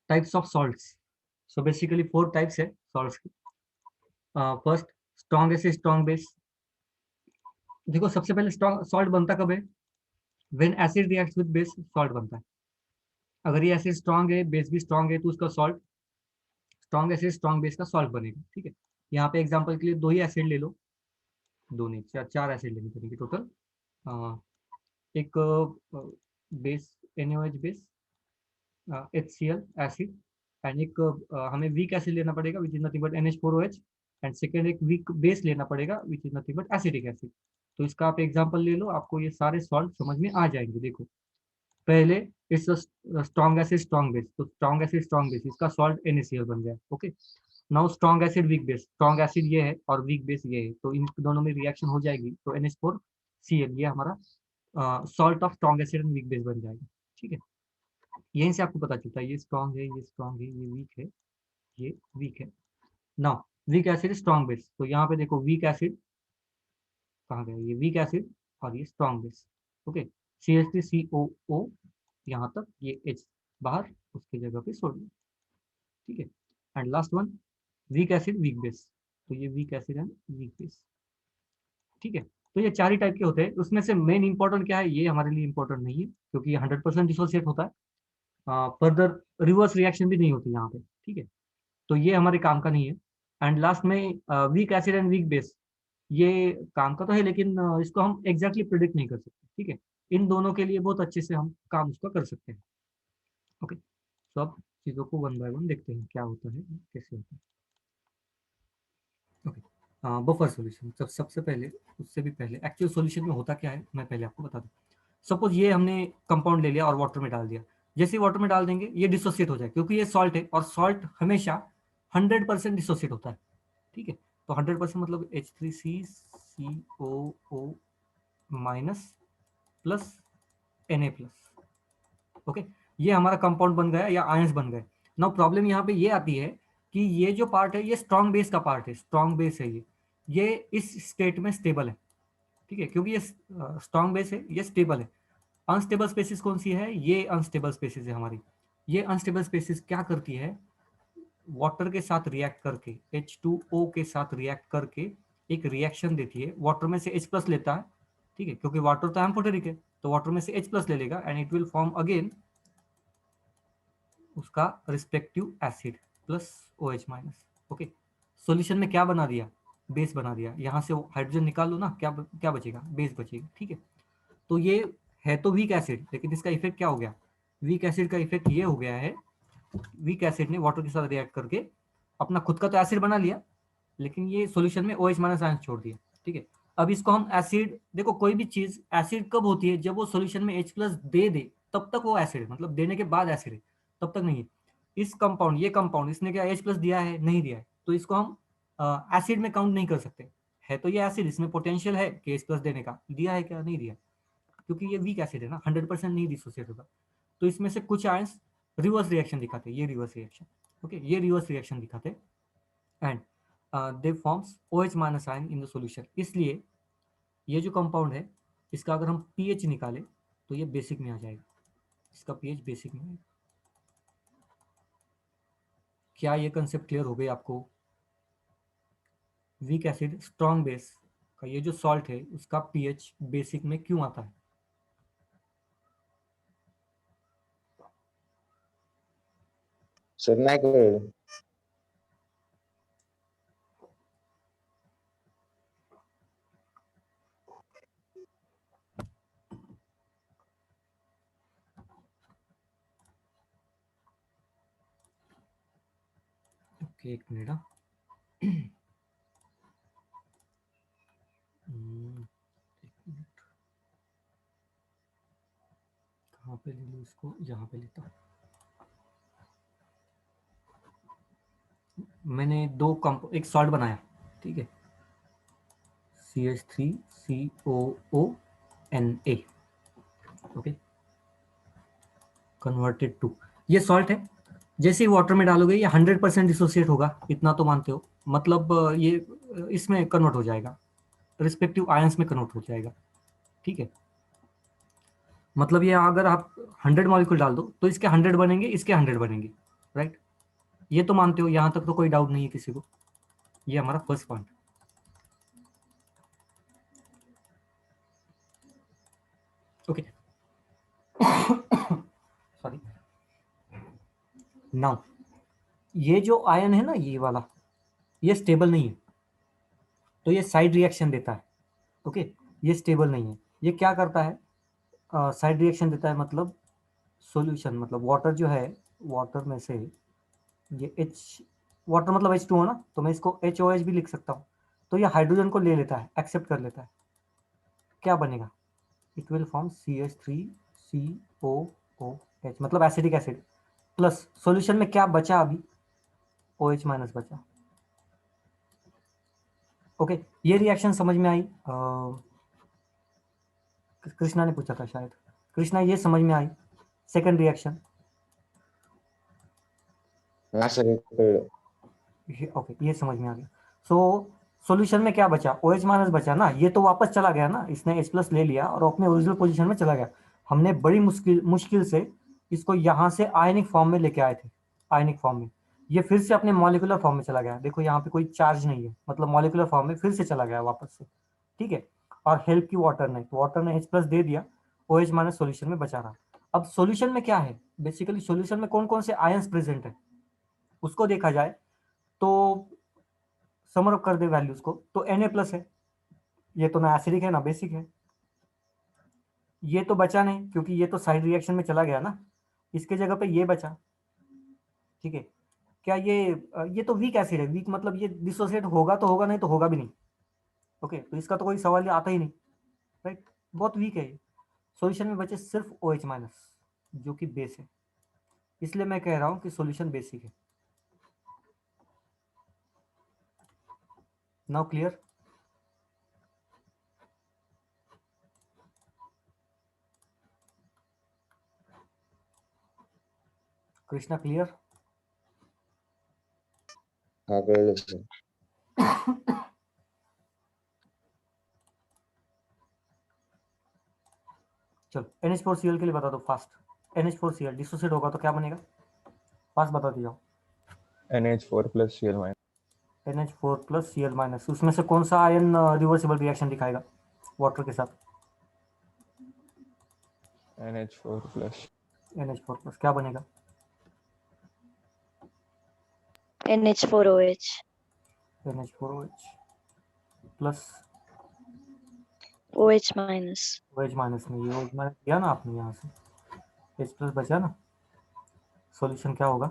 types of salts. So basically 4 types है सॉल्ट्स की। First, strong acid strong base. देखो सबसे पहले स्ट्रॉन्ग सॉल्ट बनता कब है? When acid reacts with base salt बनता है। अगर ये एसिड स्ट्रॉन्ग है, बेस भी स्ट्रॉन्ग है, तो उसका salt, strong acid strong base का सॉल्ट बनेगा, ठीक है। यहाँ पे एग्जांपल के लिए 2 ही एसिड ले लो, 2 नहीं 4 एसिड लेने पड़ेंगे टोटल। एक base NaOH base, HCl acid, and एक हमें वीक एसिड लेना पड़ेगा which is nothing but NH4OH, and second एक वीक बेस लेना पड़ेगा which is nothing but acidic acid. तो इसका आप एग्जांपल ले लो, आपको ये सारे सॉल्ट समझ में आ जाएंगे। देखो पहले it's strong acid strong base, तो स्ट्रॉन्ग एसिड स्ट्रॉन्ग बेस, इसका सॉल्ट NaCl बन गया, okay. Now strong acid weak base, strong acid ये है और वीक बेस ये है, तो इन दोनों में रिएक्शन हो जाएगी, तो NH4Cl ये हमारा salt of strong acid and weak base बन जाएगा, ठीक है। यहीं से आपको पता चलता है ये स्ट्रॉन्ग है, ये स्ट्रॉन्ग है, ये वीक है, ये वीक है। Now weak acid strong base, तो यहाँ पे देखो वीक एसिड कहाँ गया, ये वीक एसिड और ये स्ट्रॉन्ग बेस, ओके। CH3COO यहाँ तक, ये H बाहर, उसकी जगह पे सोडियम, ठीक है। And last one, weak acid weak base, तो ये week acid and weak base, ठीक है। तो ये 4 ही टाइप के होते हैं, उसमें से मेन इंपॉर्टेंट क्या है, ये हमारे लिए इंपॉर्टेंट नहीं है, क्योंकि ये 100% डिसोसिएट होता है, फर्दर रिवर्स रिएक्शन भी नहीं होती यहाँ पे, ठीक है। तो ये हमारे काम का नहीं है। एंड लास्ट में week acid and weak base, ये काम का तो है, लेकिन इसको हम एग्जैक्टली प्रिडिक्ट नहीं कर सकते, ठीक है। इन दोनों के लिए बहुत अच्छे से हम काम उसका कर सकते हैं, ओके। तो अब चीज़ों को वन बाय वन देखते हैं क्या होता है, कैसे होता है, ओके। बफर सॉल्यूशन, सबसे पहले, उससे भी पहले एक्चुअल सॉल्यूशन में होता क्या है मैं पहले आपको बता दूं। सपोज ये हमने कंपाउंड ले लिया और वाटर में डाल दिया, जैसे ही वाटर में डाल देंगे ये डिसोसिएट हो जाए, क्योंकि ये सॉल्ट है और सॉल्ट हमेशा 100% डिसोसिएट होता है, ठीक है। तो 100% मतलब H3CCOO minus plus Na+, okay. ये हमारा कंपाउंड बन गया या आयंस बन गए। नाउ प्रॉब्लम यहाँ पे ये आती है कि ये जो पार्ट है ये स्ट्रॉन्ग बेस का पार्ट है, स्ट्रॉन्ग बेस है ये इस स्टेट में स्टेबल है, ठीक है, क्योंकि ये स्ट्रॉन्ग बेस है, ये स्टेबल है। अनस्टेबल स्पेसिस कौन सी है, ये अनस्टेबल स्पेसिस है हमारी। ये अनस्टेबल स्पेसिस क्या करती है, वाटर के साथ रिएक्ट करके, H2O के साथ रिएक्ट करके एक रिएक्शन देती है, वाटर में से H+ लेता है, ठीक है, क्योंकि वाटर तो एम्फोटेरिक है, तो वाटर में से H+ ले लेगा and it will form again उसका respective acid plus OH-, okay. Solution में क्या बना दिया, बेस बना दिया, यहाँ से हाइड्रोजन निकाल लो ना, क्या क्या बचेगा, बेस बचेगा, ठीक है। तो ये है तो वीक एसिड, लेकिन इसका इफेक्ट क्या हो गया, वीक एसिड का इफेक्ट ये हो गया है, वीक एसिड ने वाटर के साथ रिएक्ट करके अपना खुद का तो एसिड बना लिया, लेकिन ये सॉल्यूशन में OH- आयन छोड़ दिया, ठीक है। अब इसको हम एसिड, देखो कोई भी चीज एसिड कब होती है, जब वो सॉल्यूशन में H+ दे दे, तब तक वो एसिड है, मतलब देने के बाद एसिड है, तब तक नहीं है। इस कंपाउंड, ये कंपाउंड इसने क्या H+ दिया है, नहीं दिया है, तो इसको हम एसिड में काउंट नहीं कर सकते। है तो ये एसिड, इसमें पोटेंशियल है कि H+ देने का, दिया है क्या, नहीं दिया, क्योंकि ये वीक एसिड है ना, 100% नहीं डिसोसिएट होगा। तो इसमें से कुछ आयंस रिवर्स रिएक्शन दिखाते हैं, ये रिवर्स रिएक्शन, ओके, ये रिवर्स रिएक्शन दिखाते हैं and they forms OH- ion in the solution. इसलिए ये जो कंपाउंड है, इसका अगर हम पीएच निकालें तो ये बेसिक में आ जाएगा, इसका पीएच बेसिक में आएगा। क्या ये कंसेप्ट क्लियर हो गई आपको? वीक एसिड स्ट्रॉन्ग बेस का ये जो सॉल्ट है उसका पीएच बेसिक में क्यों आता है? सर नाही कळलं. ओके, एक मिनट हाँ। एक मिनट, कहाँ पे ले लूँ इसको, यहाँ पे लेता हूँ। मैंने दो एक सॉल्ट बनाया, ठीक है, CH3COONA, ओके, कन्वर्टेड टू, ये सॉल्ट है। जैसे ही वाटर में डालोगे ये 100% डिसोसिएट होगा, इतना तो मानते हो, मतलब ये इसमें कन्वर्ट हो जाएगा, रिस्पेक्टिव आयंस में कन्वर्ट हो जाएगा, ठीक है। मतलब ये अगर आप 100 मॉलिक्यूल डाल दो तो इसके 100 बनेंगे, इसके 100 बनेंगे, राइट। ये तो मानते हो, यहाँ तक तो कोई डाउट नहीं है किसी को। ये हमारा first point. Okay, sorry. Now ये जो आयन है ना, ये वाला, ये स्टेबल नहीं है, तो ये साइड रिएक्शन देता है, ओके। ये स्टेबल नहीं है, ये क्या करता है, साइड रिएक्शन देता है, मतलब सॉल्यूशन, मतलब वाटर जो है, वाटर में से ये H, वाटर मतलब H2 है ना, तो मैं इसको HOH भी लिख सकता हूँ। तो ये हाइड्रोजन को ले लेता है, एक्सेप्ट कर लेता है, क्या बनेगा, इट विल फॉर्म CH3COOH, मतलब एसिडिक एसिड, प्लस सॉल्यूशन में क्या बचा अभी, OH माइनस बचा, ओके। ये रिएक्शन समझ में आई, कृष्णा ने पूछा था शायद, कृष्णा ये समझ में आई, सेकंड रिएक्शन, हाँ सर कळलं. ओके, ये समझ में आ गया। सो सॉल्यूशन में क्या बचा, OH माइनस बचा ना, ये तो वापस चला गया ना, इसने H प्लस ले लिया और अपने ओरिजिनल पोजीशन में चला गया। हमने बड़ी मुश्किल से इसको यहाँ से आयनिक फॉर्म में लेके आए थे, आयनिक फॉर्म में, ये फिर से अपने मॉलिक्यूलर फॉर्म में चला गया। देखो यहाँ पे कोई चार्ज नहीं है, मतलब मॉलिक्यूलर फॉर्म में फिर से चला गया वापस से, ठीक है। और हेल्प की वाटर ने, तो वाटर ने H प्लस दे दिया, OH माइनस सोल्यूशन में बचा रहा। अब सोल्यूशन में क्या है, बेसिकली सोल्यूशन में कौन कौन से आयंस प्रेजेंट है उसको देखा जाए तो समअप कर दे वैल्यूज को, तो Na प्लस है, ये तो ना एसिडिक है ना बेसिक है, ये तो बचा नहीं क्योंकि ये तो साइड रिएक्शन में चला गया ना, इसके जगह पे ये बचा, ठीक है। क्या ये तो वीक एसिड है, वीक मतलब ये डिसोसिएट होगा तो होगा, नहीं तो होगा भी नहीं, ओके। तो इसका तो कोई सवाल आता ही नहीं, राइट, बहुत वीक है ये। सॉल्यूशन में बचे सिर्फ OH माइनस जो कि बेस है, इसलिए मैं कह रहा हूं कि सॉल्यूशन बेसिक है। Now clear, Krishna clear. हाँ कळलं सर. चलो NH4Cl के लिए बता दो फास्ट, NH4Cl डिसोसिएट होगा तो क्या बनेगा, फास्ट बता दीजिए। NH4 plus Cl minus. NH4 plus Cl minus, उसमें से कौन सा आयन रिवर्सिबल रिएक्शन दिखाएगा वाटर के साथ, NH4 plus. NH4 प्लस क्या बनेगा, NH4OH NH4OH plus OH minus. OH minus में, ये OH माइनस दिया ना आपने, यहाँ से H प्लस बचा ना, सॉल्यूशन क्या होगा,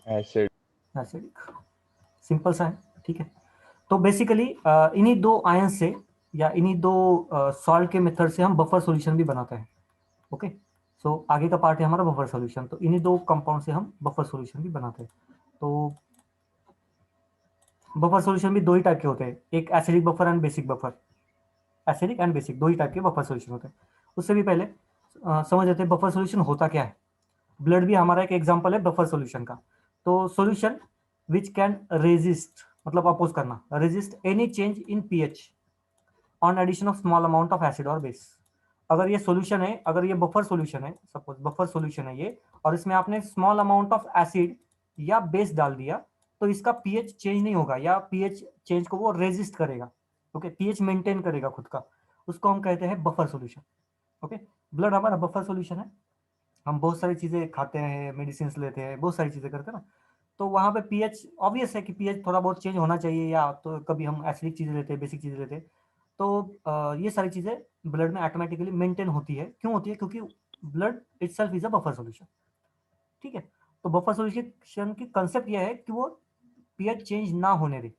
Acid. एसिडिक, सिंपल सा है, ठीक है। तो बेसिकली इन्हीं दो आयन से या इन्हीं दो सॉल्ट के मेथड से हम बफर सॉल्यूशन भी बनाते हैं, ओके। सो आगे का पार्ट है हमारा बफर सॉल्यूशन, तो इन्हीं दो कंपाउंड से हम बफर सॉल्यूशन भी बनाते हैं। तो बफर सॉल्यूशन भी दो ही टाइप के होते हैं, एक acidic buffer and basic buffer, acidic and basic दो ही टाइप के बफर सॉल्यूशन होते हैं। उससे भी पहले समझ लेते हैं बफर सॉल्यूशन होता क्या है। ब्लड भी हमारा एक एग्जांपल है बफर सॉल्यूशन का। तो सॉल्यूशन विच कैन रेजिस्ट, मतलब अपोज करना, resist any change in pH on addition of small amount of acid और बेस। अगर ये सॉल्यूशन है, अगर ये बफर सॉल्यूशन है, सपोज बफर सॉल्यूशन है ये, और इसमें आपने स्मॉल अमाउंट ऑफ एसिड या बेस डाल दिया, तो इसका पीएच चेंज नहीं होगा, या पीएच चेंज को वो रेजिस्ट करेगा, ओके, पीएच मेंटेन करेगा खुद का, उसको हम कहते हैं बफर सॉल्यूशन, ओके। ब्लड हमारा बफर सॉल्यूशन है। हम बहुत सारी चीज़ें खाते हैं, मेडिसिन लेते हैं, बहुत सारी चीज़ें करते हैं ना, तो वहाँ पे पीएच ऑब्वियस है कि पीएच थोड़ा बहुत चेंज होना चाहिए, या तो कभी हम एसिडिक चीज़ें लेते हैं, बेसिक चीज़ें लेते हैं, तो ये सारी चीज़ें ब्लड में ऑटोमेटिकली मेंटेन होती है। क्यों होती है? क्योंकि blood itself is a buffer solution. ठीक है, तो बफर सॉल्यूशन की कंसेप्ट यह है कि वो पीएच चेंज ना होने दे।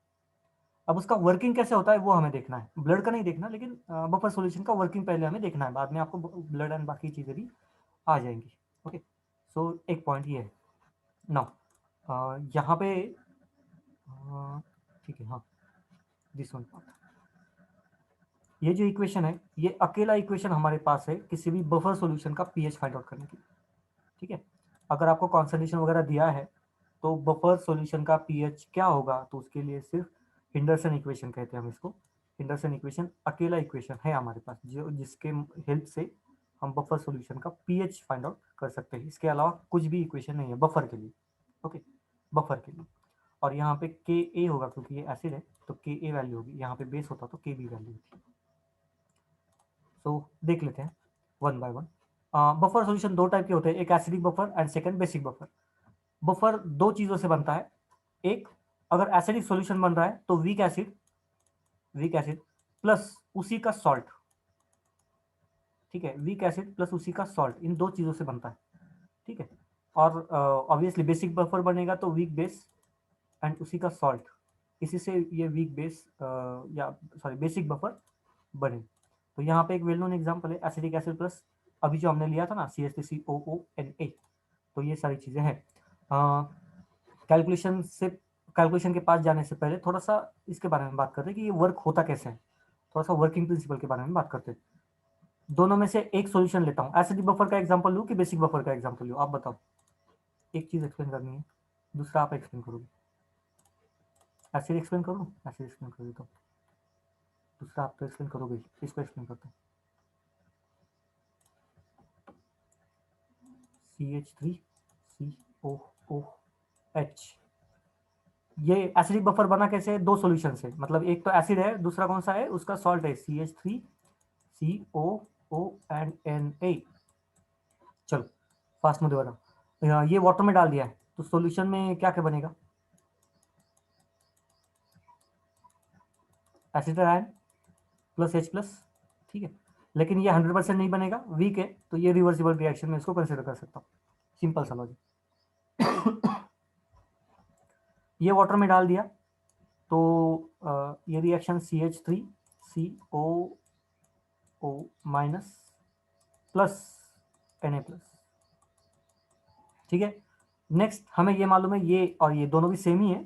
अब उसका वर्किंग कैसे होता है वो हमें देखना है, ब्लड का नहीं देखना, लेकिन बफर सॉल्यूशन का वर्किंग पहले हमें देखना है, बाद में आपको ब्लड एंड बाकी चीज़ें भी आ जाएंगी। ओके, सो एक पॉइंट ये है। नाउ यहाँ पे ठीक है, हाँ, दिस वन पार्ट, ये जो इक्वेशन है, ये अकेला इक्वेशन हमारे पास है किसी भी बफर सॉल्यूशन का पीएच फाइंड आउट करने के लिए। ठीक है, अगर आपको कॉन्सेंट्रेशन वगैरह दिया है तो बफर सॉल्यूशन का पीएच क्या होगा, तो उसके लिए सिर्फ हिंडरसन इक्वेशन कहते हैं हम इसको। हिंडरसन इक्वेशन अकेला इक्वेशन है हमारे पास जो जिसके हेल्प से हम बफर सॉल्यूशन का पीएच फाइंड आउट कर सकते हैं। इसके अलावा कुछ भी इक्वेशन नहीं है बफर के लिए। ओके, बफर के लिए। और यहाँ पे के ए होगा क्योंकि ये एसिड है, तो के ए वैल्यू होगी, यहाँ पे बेस होता तो के बी वैल्यू होती। सो देख लेते हैं one by one. Buffer solution दो टाइप के होते हैं, एक acidic buffer and second basic buffer. Buffer दो चीजों से बनता है, एक अगर एसिडिक सॉल्यूशन बन रहा है तो वीक एसिड प्लस उसी का सॉल्ट। ठीक है, वीक एसिड प्लस उसी का सॉल्ट, इन दो चीजों से बनता है। ठीक है, और ऑब्वियसली बेसिक बफर बनेगा तो वीक बेस एंड उसी का सॉल्ट, इसी से ये वीक बेस या सॉरी बेसिक बफर बने। तो यहाँ पे एक वेल नोन एग्जाम्पल है एसिडिक एसिड प्लस अभी जो हमने लिया था ना CH3COONA। तो ये सारी चीजें हैं। कैलकुलेशन के पास जाने से पहले थोड़ा सा इसके बारे में बात करते हैं कि ये वर्क होता कैसे है, थोड़ा सा वर्किंग प्रिंसिपल के बारे में बात करते हैं। दोनों में से एक सॉल्यूशन लेता हूँ, एसिडिक बफर का एग्जांपल लूँ कि बेसिक बफर का एग्जांपल लूँ, आप बताओ। एक चीज एक्सप्लेन करनी है, दूसरा आप एक्सप्लेन करोगे। एसिड एक्सप्लेन करूँ? एसिड एक्सप्लेन कर देता हूँ, दूसरा आप तो एक्सप्लेन करोगे, इसको एक्सप्लेन करते हैं। CH3COOH, ये एसिडिक बफर बना कैसे है? दो सॉल्यूशन से, मतलब एक तो एसिड है, दूसरा कौन सा है? उसका सॉल्ट है CH3COO एंड Na। चलो फास्ट में दोबारा, ये वाटर में डाल दिया है तो सॉल्यूशन में क्या क्या बनेगा? Acid ion plus H plus. ठीक है, लेकिन ये 100% नहीं बनेगा, वीक है, तो ये रिवर्सिबल रिएक्शन में इसको कंसिडर कर सकता हूँ। सिंपल सा लॉजिक। ये वाटर में डाल दिया तो ये reaction CH3COO minus plus Na plus. ठीक है, नेक्स्ट हमें ये मालूम है ये और ये दोनों भी सेम ही है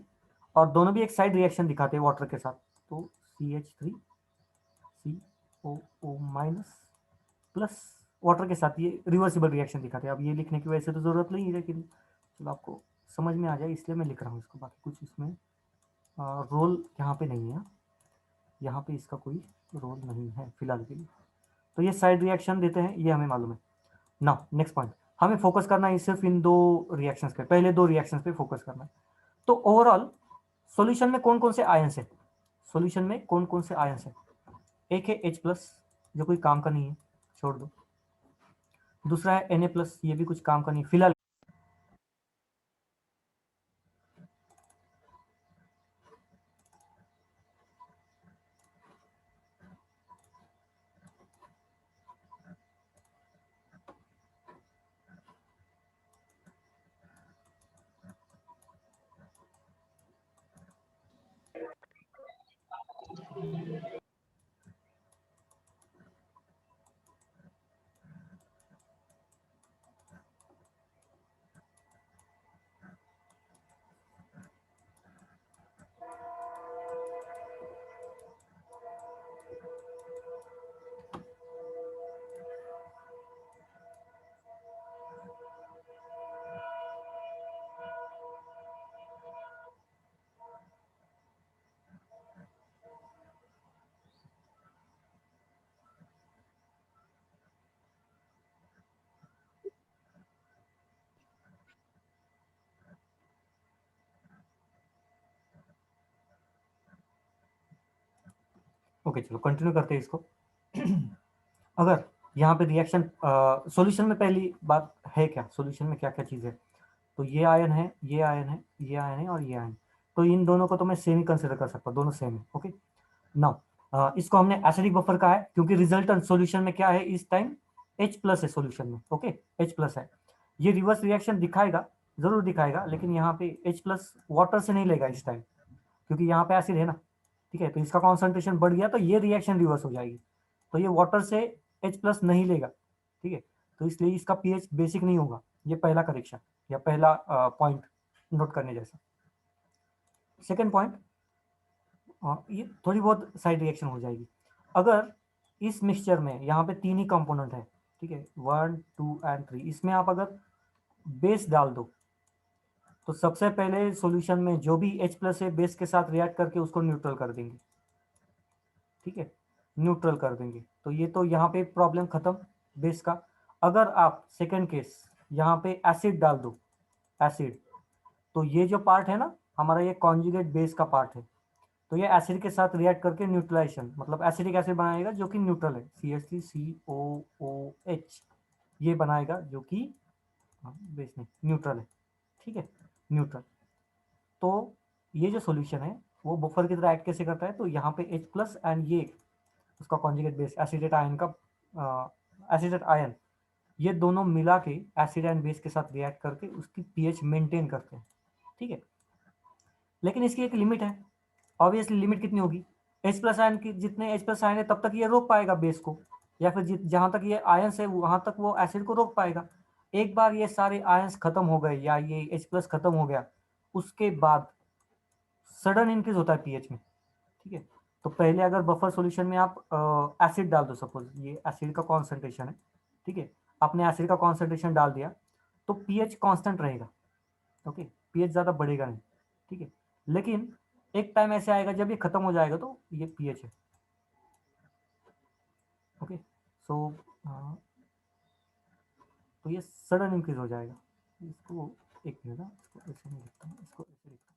और दोनों भी एक साइड रिएक्शन दिखाते हैं वाटर के साथ, तो CH3COO माइनस प्लस वाटर के साथ ये रिवर्सिबल रिएक्शन दिखाते हैं। अब ये लिखने की वजह से तो जरूरत नहीं है, लेकिन चलो आपको समझ में आ जाए इसलिए मैं लिख रहा हूँ इसको, बाकी कुछ इसमें रोल यहाँ पे नहीं है, यहाँ पे इसका कोई रोल नहीं है फिलहाल के लिए। तो ये साइड रिएक्शन देते हैं, ये हमें मालूम है। नाउ नेक्स्ट पॉइंट, हमें फोकस करना है सिर्फ इन दो रिएक्शंस पे, पहले दो रिएक्शंस पे फोकस करना है। तो ओवरऑल सॉल्यूशन में कौन कौन से आयंस है? सॉल्यूशन में कौन कौन से आयंस है? एक है H प्लस जो कोई काम का नहीं है, छोड़ दो। दूसरा है Na प्लस, ये भी कुछ काम का नहीं फिलहाल। ओके, चलो कंटिन्यू करते हैं इसको। अगर यहाँ पे रिएक्शन सॉल्यूशन में पहली बात है क्या, सॉल्यूशन में क्या क्या चीज़ है। तो ये आयन है, ये आयन है, ये आयन है और ये आयन। तो इन दोनों को तो मैं सेम ही कंसिडर कर सकता हूँ, दोनों सेम है। ओके, नाउ इसको हमने एसिडिक बफर कहा है क्योंकि रिजल्टेंट सॉल्यूशन में क्या है इस टाइम, H+ है सॉल्यूशन में। ओके, H+ है। ये रिवर्स रिएक्शन दिखाएगा, जरूर दिखाएगा, लेकिन यहाँ पे H+ वाटर से नहीं लेगा इस टाइम, क्योंकि यहाँ पे एसिड है ना। ठीक है, तो इसका कॉन्सेंट्रेशन बढ़ गया तो ये रिएक्शन रिवर्स हो जाएगी, तो ये वाटर से H+ नहीं लेगा। ठीक है, तो इसलिए इसका pH बेसिक नहीं होगा। ये पहला करेक्शन या पहला पॉइंट नोट करने जैसा। सेकेंड पॉइंट, ये थोड़ी बहुत साइड रिएक्शन हो जाएगी अगर इस मिक्सचर में यहाँ पे 3 ही कंपोनेंट है। ठीक है, 1 2 एंड 3, इसमें आप अगर बेस डाल दो तो सबसे पहले सॉल्यूशन में जो भी H+ है बेस के साथ रिएक्ट करके उसको न्यूट्रल कर देंगे। ठीक है, न्यूट्रल कर देंगे, तो ये तो यहाँ पे प्रॉब्लम खत्म बेस का। अगर आप सेकेंड केस यहाँ पे एसिड डाल दो, एसिड, तो ये जो पार्ट है ना हमारा, ये कॉन्जुगेट बेस का पार्ट है, तो ये एसिड के साथ रिएक्ट करके न्यूट्रलाइजेशन मतलब एसिडिक एसिड बनाएगा जो कि न्यूट्रल है, CH3COOH ये बनाएगा जो कि बेस नहीं, न्यूट्रल है। ठीक है, न्यूट्रल। तो ये जो सॉल्यूशन है वो बफर की तरह एक्ट कैसे करता है, तो यहाँ पे H+ एंड ये उसका कॉन्जुगेट बेस एसिडेट आयन का एसिडेट आयन, ये दोनों मिला के एसिड एंड बेस के साथ रिएक्ट करके उसकी pH मेंटेन करते हैं। ठीक है, लेकिन इसकी एक लिमिट है। ऑब्वियसली लिमिट कितनी होगी, H+ आयन की जितने H+ आयन है तब तक ये रोक पाएगा बेस को, या फिर जहां तक ये आयंस है वहां तक वो एसिड को रोक पाएगा। एक बार ये सारे आयंस खत्म हो गए या ये H+ खत्म हो गया, उसके बाद सडन इंक्रीज होता है पीएच में। ठीक है, तो पहले अगर बफर सॉल्यूशन में आप एसिड डाल दो, सपोज ये एसिड का कॉन्सेंट्रेशन है। ठीक है, आपने एसिड का कॉन्सेंट्रेशन डाल दिया तो पीएच कांस्टेंट रहेगा। ओके, पीएच ज़्यादा बढ़ेगा नहीं। ठीक है, लेकिन एक टाइम ऐसे आएगा जब ये खत्म हो जाएगा तो ये पीएच है। ओके, सो तो ये सडन इंक्रीज हो जाएगा। इसको एक मिनट ना, इसको ऐसे नहीं लिखता हूँ, इसको ऐसे लिखता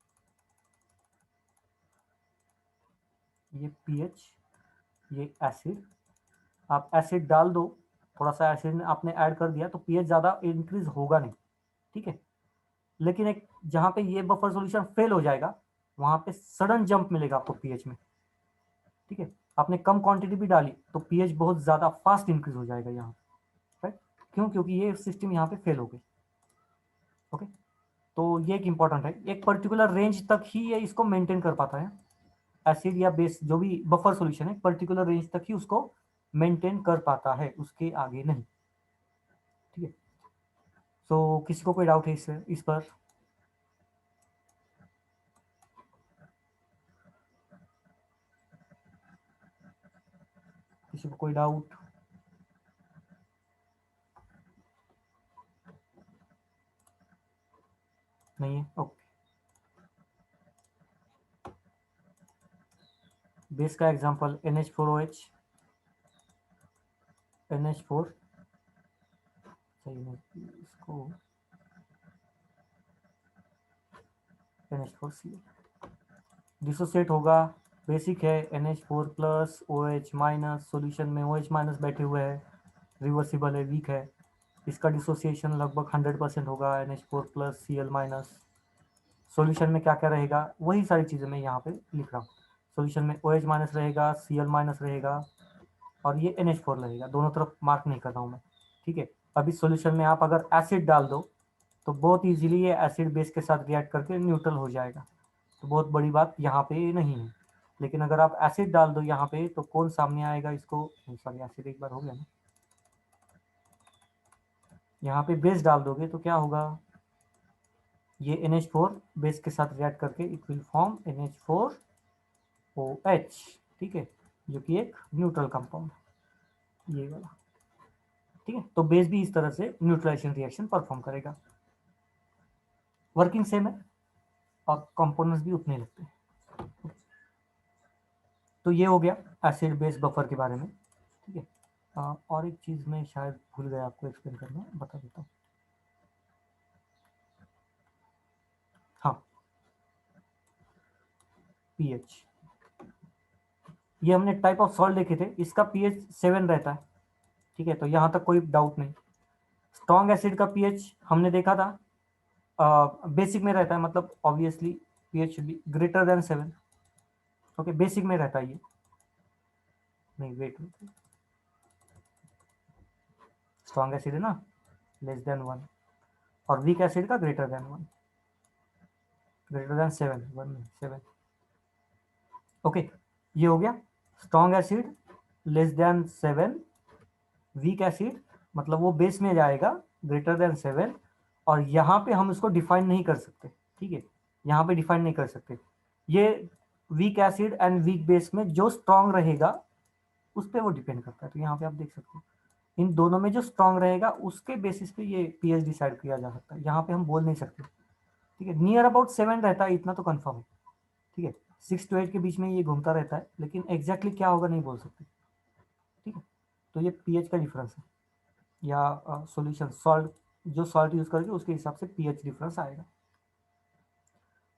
हूँ। ये पीएच, ये एसिड, आप एसिड डाल दो, थोड़ा सा एसिड आपने ऐड कर दिया तो पीएच ज़्यादा इंक्रीज होगा नहीं। ठीक है, लेकिन एक जहाँ पे ये बफर सॉल्यूशन फेल हो जाएगा वहाँ पे सडन जंप मिलेगा आपको पीएच में। ठीक है, आपने कम क्वांटिटी भी डाली तो पीएच बहुत ज़्यादा फास्ट इंक्रीज हो जाएगा यहाँ, राइट। क्यों, क्योंकि ये सिस्टम यहाँ पे फेल हो गई। ओके, तो ये एक इंपॉर्टेंट है, एक पर्टिकुलर रेंज तक ही ये इसको मेंटेन कर पाता है, एसिड या बेस जो भी बफर सॉल्यूशन है पर्टिकुलर रेंज तक ही उसको मेंटेन कर पाता है, उसके आगे नहीं। ठीक है, सो किसी को कोई डाउट है इस पर? किसी को कोई डाउट नहीं है? ओके, बेस का एग्जांपल NH4OH, NH4, सही है इसको, NH4Cl डिसोसिएट होगा, बेसिक है, NH4+OH- सॉल्यूशन में OH- बैठे हुए हैं, रिवर्सिबल है, वीक है, इसका डिसोसिएशन लगभग 100% होगा, NH4+Cl-। सॉल्यूशन में क्या क्या रहेगा वही सारी चीज़ें मैं यहाँ पे लिख रहा हूँ। सॉल्यूशन में OH- रहेगा, Cl- रहेगा और ये NH4 रहेगा, दोनों तरफ मार्क नहीं कर रहा हूँ मैं। ठीक है, अभी सॉल्यूशन में आप अगर एसिड डाल दो तो बहुत इजीली ये एसिड बेस के साथ रिएक्ट करके न्यूट्रल हो जाएगा, तो बहुत बड़ी बात यहाँ पे नहीं है। लेकिन अगर आप एसिड डाल दो यहाँ पे तो कौन सामने आएगा इसको, सॉरी एसिड एक बार हो गया ना, यहाँ पे बेस डाल दोगे तो क्या होगा, ये NH4 बेस के साथ रिएक्ट करके इट विल फॉर्म NH4OH। ठीक है, जो कि एक न्यूट्रल कंपाउंड है ये वाला। ठीक है, तो बेस भी इस तरह से न्यूट्रलाइजेशन रिएक्शन परफॉर्म करेगा, वर्किंग सेम है और कंपोनेंट्स भी उतने लगते हैं। तो ये हो गया एसिड बेस बफर के बारे में। ठीक है, और एक चीज़ मैं शायद भूल गया आपको एक्सप्लेन करना, बता देता हूँ। हाँ, पीएच, ये हमने टाइप ऑफ सॉल्ट देखे थे, इसका पीएच 7 रहता है। ठीक है, तो यहाँ तक कोई डाउट नहीं। स्ट्रॉन्ग एसिड का पीएच हमने देखा था बेसिक में रहता है, मतलब obviously pH should be greater than 7। Okay, basic में रहता है ये, नहीं वेट, स्ट्रॉन्ग एसिड है ना लेस देन 1, और वीक एसिड का greater than 1, greater than 7, 1 7। Okay, ये हो गया strong acid less than 7, weak acid मतलब वो बेस में जाएगा ग्रेटर देन 7, और यहाँ पे हम इसको डिफाइन नहीं कर सकते, ठीक है, यहाँ पे डिफाइन नहीं कर सकते। ये week acid and weak base में जो स्ट्रॉन्ग रहेगा उस पर वो डिपेंड करता है। तो यहाँ पे आप देख सकते हो इन दोनों में जो स्ट्रॉन्ग रहेगा उसके बेसिस पे ये पीएच डिसाइड किया जा सकता है, यहाँ पे हम बोल नहीं सकते, ठीक है। नियर अबाउट 7 रहता है, इतना तो कंफर्म है, ठीक है। 6 to 8 के बीच में ये घूमता रहता है, लेकिन एग्जैक्टली क्या होगा नहीं बोल सकते, ठीक है। तो ये पीएच का डिफरेंस है, या सॉल्यूशन सॉल्ट, जो सॉल्ट यूज करके उसके हिसाब से पीएच डिफरेंस आएगा।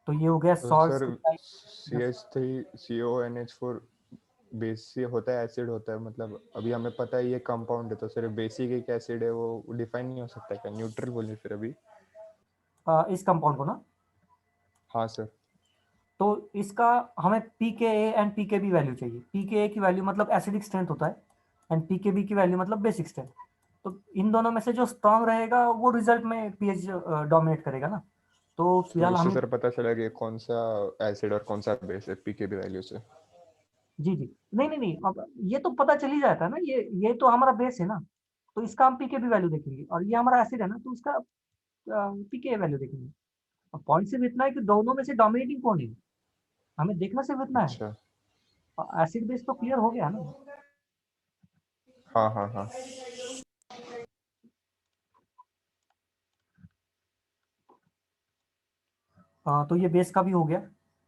तो ये हो गया तो सॉल्ट्स सर के टाइप। CH3CONH4 बेस से होता है, एसिड होता है, मतलब अभी हमें पता है ये कंपाउंड है, तो सर बेसिक एक एसिड है, वो डिफाइन नहीं हो सकता क्या? न्यूट्रल बोलिए फिर अभी। इस कंपाउंड को ना, हाँ सर। तो इसका हमें pKa एंड pKb वैल्यू चाहिए। pKa की वैल्यू मतलब एसिडिक स्ट्रेंथ होता है, एंड pKb की वैल्यू मतलब बेसिक स्ट्रेंथ। तो इन दोनों में से जो स्ट्रांग रहेगा वो रिजल्ट में पीएच डोमिनेट करेगा ना। तो तो फिलहाल इससे हमें, सर पता चला कि कौन सा एसिड और कौन सा बेस है पीकेबी वैल्यू से। जी जी, नहीं नहीं नहीं, अब ये तो पता चल ही जाता है ना, ये तो हमारा बेस है ना, तो इसका हम पीके भी वैल्यू देखेंगे, और ये हमारा एसिड है ना, तो इसका पीके वैल्यू देखेंगे। अब पॉइंट सिर्फ इतना है कि दोनों में से डोमिनेटिंग कौन है, हमें देखना सिर्फ इतना है। अच्छा। एसिड बेस तो क्लियर हो गया ना। हाँ हाँ हाँ। तो ये बेस का भी हो गया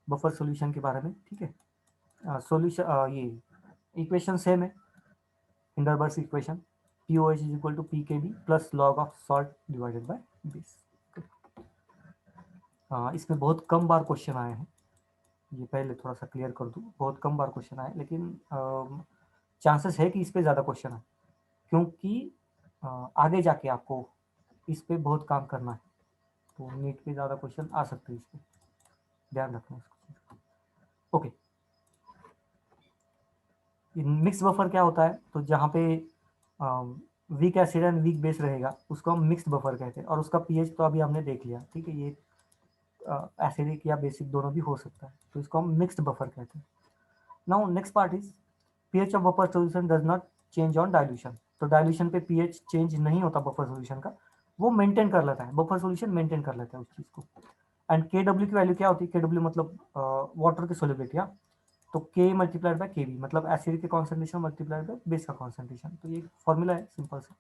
बफर सॉल्यूशन के बारे में, ठीक है। सॉल्यूशन ये इक्वेशन सेम है, Henderson's equation, POH is equal to PKB plus log of salt divided by base. इसमें बहुत कम बार क्वेश्चन आए हैं, ये पहले थोड़ा सा क्लियर कर दूँ, बहुत कम बार क्वेश्चन आए, लेकिन चांसेस है कि इस पे ज़्यादा क्वेश्चन आए, क्योंकि आगे जाके आपको इस पे बहुत काम करना है, तो नीट पे ज़्यादा क्वेश्चन आ सकते हैं, इस पे ध्यान रखना इसको। ओके, मिक्स बफर क्या होता है, तो जहाँ पे week acid and weak base रहेगा उसको हम मिक्स्ड बफर कहते हैं, और उसका पीएच तो अभी हमने देख लिया, ठीक है। ये एसिडिक या बेसिक दोनों भी हो सकता है, तो इसको हम मिक्स्ड बफर कहते हैं। Now next part is pH of buffer solution does not change on dilution. तो डाइल्यूशन पे पीएच चेंज नहीं होता बफर सॉल्यूशन का, वो मेंटेन कर लेता है, बफर सॉल्यूशन मेंटेन कर लेता है उस चीज को। एंड KW की वैल्यू क्या होती है, KW मतलब वाटर की सोलिबिलिटी, तो K मल्टीप्लाइड बाय KB मतलब एसिड के कॉन्सेंट्रेशन मल्टीप्लाइड बाय बेस का कॉन्सेंट्रेशन। तो ये फॉर्मूला है सिंपल सा।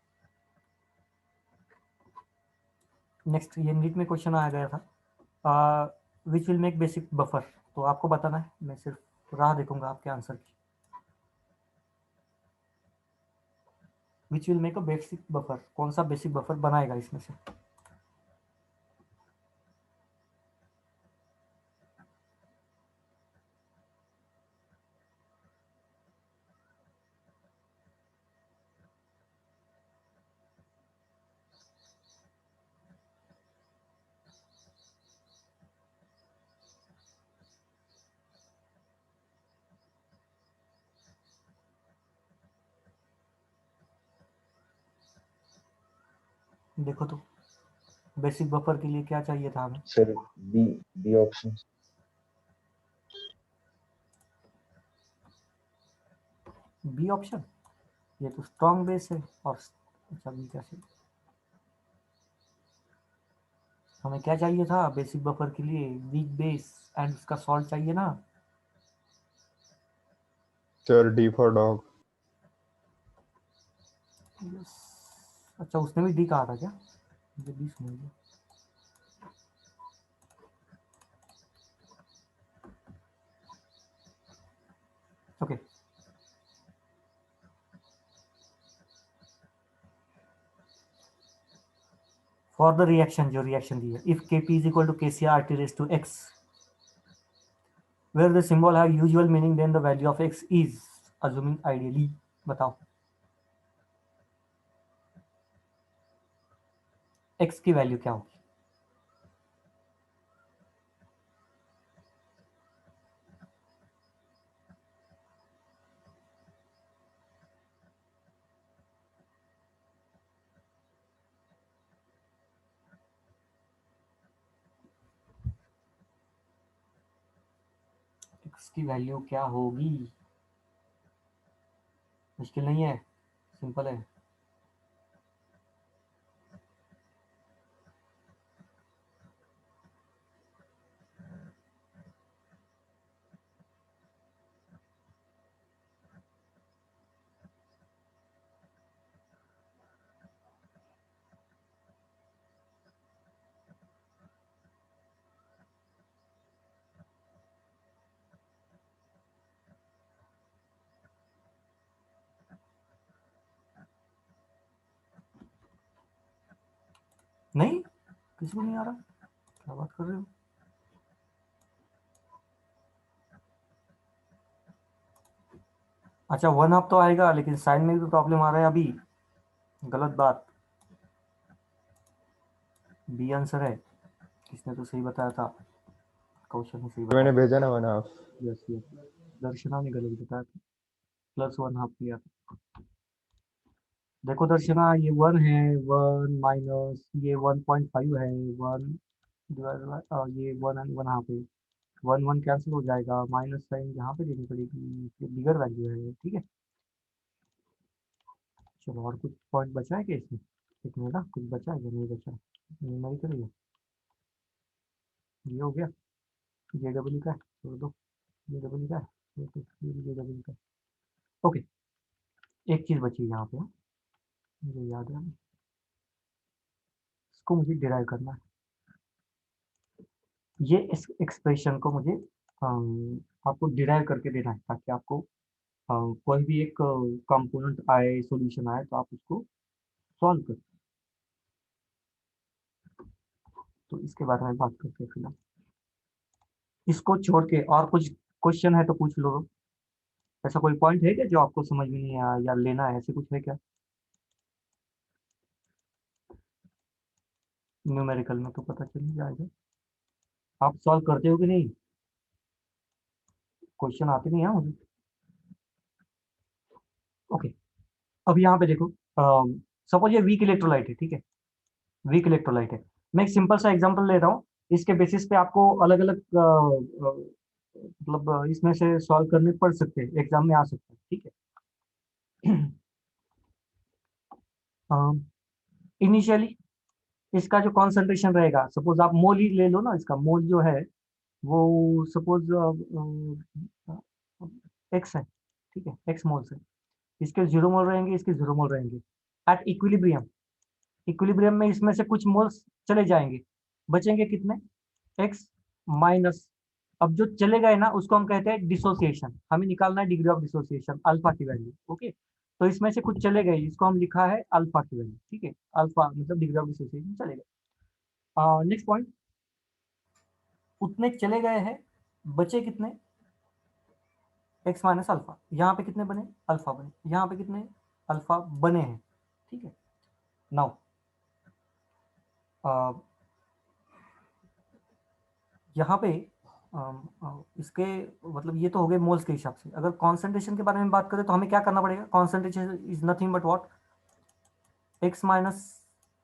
नेक्स्ट ये नीट में क्वेश्चन आया गया था, which will make basic buffer, तो आपको बताना है, मैं सिर्फ राह देखूंगा आपके आंसर की। Which will make a basic buffer, कौन सा बेसिक बफर बनाएगा इसमें से। देखो तो बेसिक बफर के लिए क्या चाहिए था हमें। Sir B, B option. B option, ये तो स्ट्रॉन्ग बेस है, और अच्छा बी कैसे, हमें क्या चाहिए था बेसिक बफर के लिए, वीक बेस एंड उसका सॉल्ट चाहिए ना। Sir D for dog. Yes. अच्छा उसने भी डी कहा था क्या, मुझे बी सुन लिया। ओके, फॉर द रिएक्शन, जो रिएक्शन दी है, if Kp is equal to KCr RT raised to x where the symbol have usual meaning then the value of x is assuming ideally, बताओ। x की वैल्यू क्या होगी? x की value क्या होगी? मुश्किल नहीं है, सिंपल है। नहीं, किसी को नहीं आ रहा, क्या बात कर रहे हो? अच्छा, 1/2 तो आएगा, लेकिन साइन में भी प्रॉब्लम आ रहा है अभी। गलत बात, बी आंसर है। किसने तो सही बताया था, कौशल ने सही मैंने बताया। भेजा ना 1/2। यस यस, दर्शना ने गलत बताया था, +1/2 किया था। देखो दर्शना, ये 1 है, 1 माइनस ये 1.5 है, 1 डिवाइड बाय ये 1 एंड 1/2 है। 1 1 कैंसिल हो जाएगा, माइनस साइन यहाँ पे देनी पड़ेगी, ये बिगर वैल्यू है, ठीक है। चलो, और कुछ पॉइंट बचा है क्या इसमें? एक मिनट ना, कुछ बचा है क्या? नहीं बचा, नहीं करिए। ये हो गया, जे डब्ल्यू का है, छोड़ दो। जे डब्ल्यू का है, ये भी जे डब्ल्यू का है। ओके, एक चीज़ बची है यहाँ पे, मुझे याद है, इसको मुझे डिराइव करना है। ये इस एक्सप्रेशन को मुझे आपको डिराइव करके देना है, ताकि आपको कोई भी एक कंपोनेंट आए, सॉल्यूशन आए, तो आप उसको सॉल्व कर। तो इसके बारे में बात करते हैं फिलहाल। इसको छोड़ के और कुछ क्वेश्चन है तो पूछ लो। ऐसा कोई पॉइंट है क्या जो आपको समझ में नहीं आया या लेना है, ऐसे कुछ है क्या? न्यूमेरिकल में तो पता चल ही जाएगा। आप सॉल्व करते हो कि नहीं? क्वेश्चन आते नहीं है मुझे। ओके, अब यहाँ पे देखो, सपोज ये वीक इलेक्ट्रोलाइट है, ठीक है, वीक इलेक्ट्रोलाइट है। मैं एक सिंपल सा एग्जांपल ले रहा हूँ, इसके बेसिस पे आपको अलग अलग मतलब इसमें से सॉल्व करने पड़ सकते हैं, एग्जाम में आ सकते हैं, ठीक है। इनिशियली इसका जो कॉन्सेंट्रेशन रहेगा, सपोज आप मोल ही ले लो ना, इसका मोल जो है वो सपोज एक्स है, ठीक है, एक्स मोल से। इसके 0 मोल रहेंगे, इसके 0 मोल रहेंगे। एट इक्विलिब्रियम, इक्विलिब्रियम में इसमें से कुछ मोल्स चले जाएंगे, बचेंगे कितने? एक्स माइनस, अब जो चले गए ना उसको हम कहते हैं डिसोसिएशन। हमें निकालना है डिग्री ऑफ डिसोसिएशन, अल्फा की वैल्यू, ओके। तो इसमें से कुछ चले गए, इसको हम लिखा है अल्फा की वैल्यू, ठीक है। अल्फा मतलब डिग्री ऑफ डिसोसिएशन चले गए। नेक्स्ट पॉइंट, उतने चले गए हैं, बचे कितने? X minus alpha. यहाँ पे कितने बने? अल्फा बने। यहाँ पे कितने? अल्फा बने हैं, ठीक है। नाउ यहाँ पे इसके मतलब ये तो हो गए मोल्स के हिसाब से। अगर कॉन्सेंट्रेशन के बारे में बात करें तो हमें क्या करना पड़ेगा? Concentration is nothing but what? X minus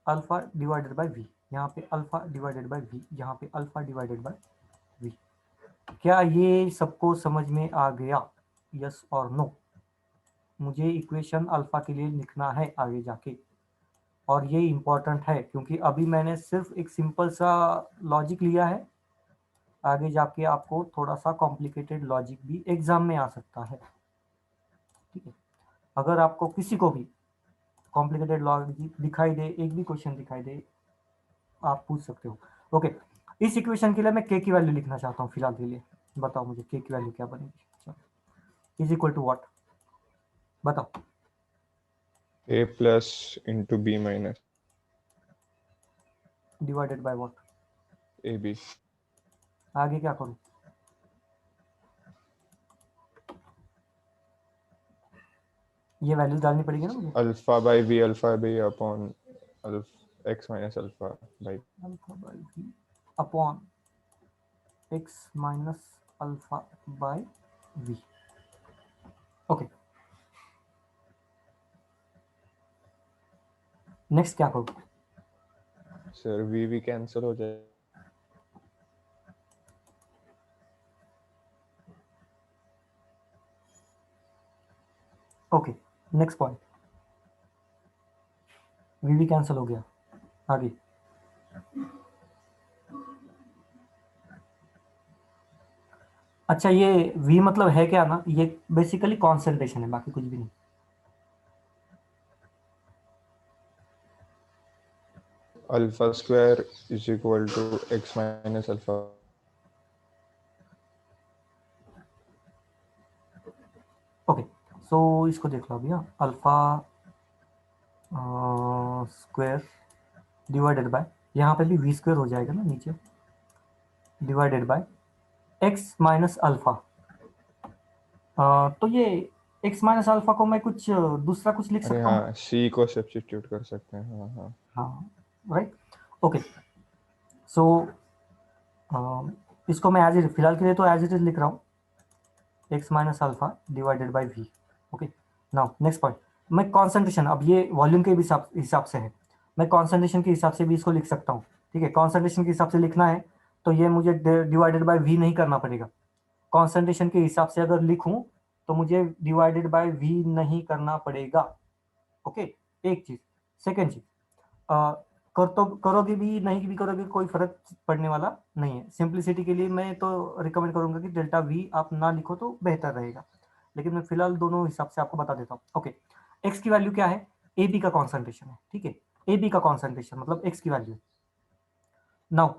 alpha divided by V. यहाँ पे अल्फा डिवाइडेड बाय वी, यहाँ पे अल्फा डिवाइडेड बाय वी। क्या ये सबको समझ में आ गया? यस और नो? मुझे इक्वेशन अल्फा के लिए लिखना है आगे जाके, और ये इम्पोर्टेंट है क्योंकि अभी मैंने सिर्फ एक सिंपल सा लॉजिक लिया है। आगे जाके आपको थोड़ा सा कॉम्प्लिकेटेड लॉजिक भी एग्जाम में आ सकता है, ठीक है। अगर आपको किसी को भी कॉम्प्लिकेटेड लॉजिक दिखाई दे, एक भी क्वेश्चन दिखाई दे, आप पूछ सकते हो। ओके, इस इक्वेशन के लिए मैं के की वैल्यू लिखना चाहता हूँ फिलहाल के लिए। बताओ मुझे के की वैल्यू क्या बनेगी? Is equal to what? बताओ। a plus into B minus divided by what? A B. आगे क्या करूँ? ये वैल्यू डालनी पड़ेगी ना मुझे। Alpha by B, alpha B upon alpha x minus alpha by alpha by V upon x minus alpha by V. Okay, next क्या करूँ? सर v कैंसिल हो जाए। Okay, next point, V cancel हो गया। आगे अच्छा, ये v मतलब है क्या ना, ये बेसिकली कॉन्सेंट्रेशन है, बाकी कुछ भी नहीं। Alpha square is equal to x minus alpha. Okay, so इसको देख लो अभी। हाँ, अल्फा स्क्वायर डिवाइडेड बाय, यहाँ पे भी वी स्क्वायर हो जाएगा ना नीचे, divided by x minus alpha. तो ये एक्स माइनस अल्फा को मैं कुछ दूसरा कुछ लिख अरे सकता हूँ। हाँ, c को सब्स्टिट्यूट कर सकते हैं। हाँ हाँ। हाँ, राइट। ओके, सो इसको मैं एज इट फिलहाल के लिए तो एज इट इज लिख रहा हूँ, x minus alpha divided by V. Okay, now next point, मैं कॉन्सेंट्रेशन, अब ये वॉल्यूम के हिसाब से है, मैं कॉन्सेंट्रेशन के हिसाब से भी इसको लिख सकता हूँ। ठीक है, कॉन्सेंट्रेशन के हिसाब से लिखना है तो ये मुझे डिवाइडेड बाय वी नहीं करना पड़ेगा। कॉन्सेंट्रेशन के हिसाब से अगर लिखूं तो मुझे डिवाइडेड बाय वी नहीं करना पड़ेगा। ओके, एक चीज। सेकेंड चीज, कर तो करोगे भी नहीं भी करोगे कोई फर्क पड़ने वाला नहीं है। सिंप्लिसिटी के लिए मैं तो रिकमेंड करूंगा कि डेल्टा वी आप ना लिखो तो बेहतर रहेगा, लेकिन मैं फिलहाल दोनों हिसाब से आपको बता देता हूँ। ओके, एक्स की वैल्यू क्या है? ए बी का कॉन्सेंट्रेशन है। ठीक है, ए बी का कॉन्सेंट्रेशन मतलब एक्स की वैल्यू। नाउ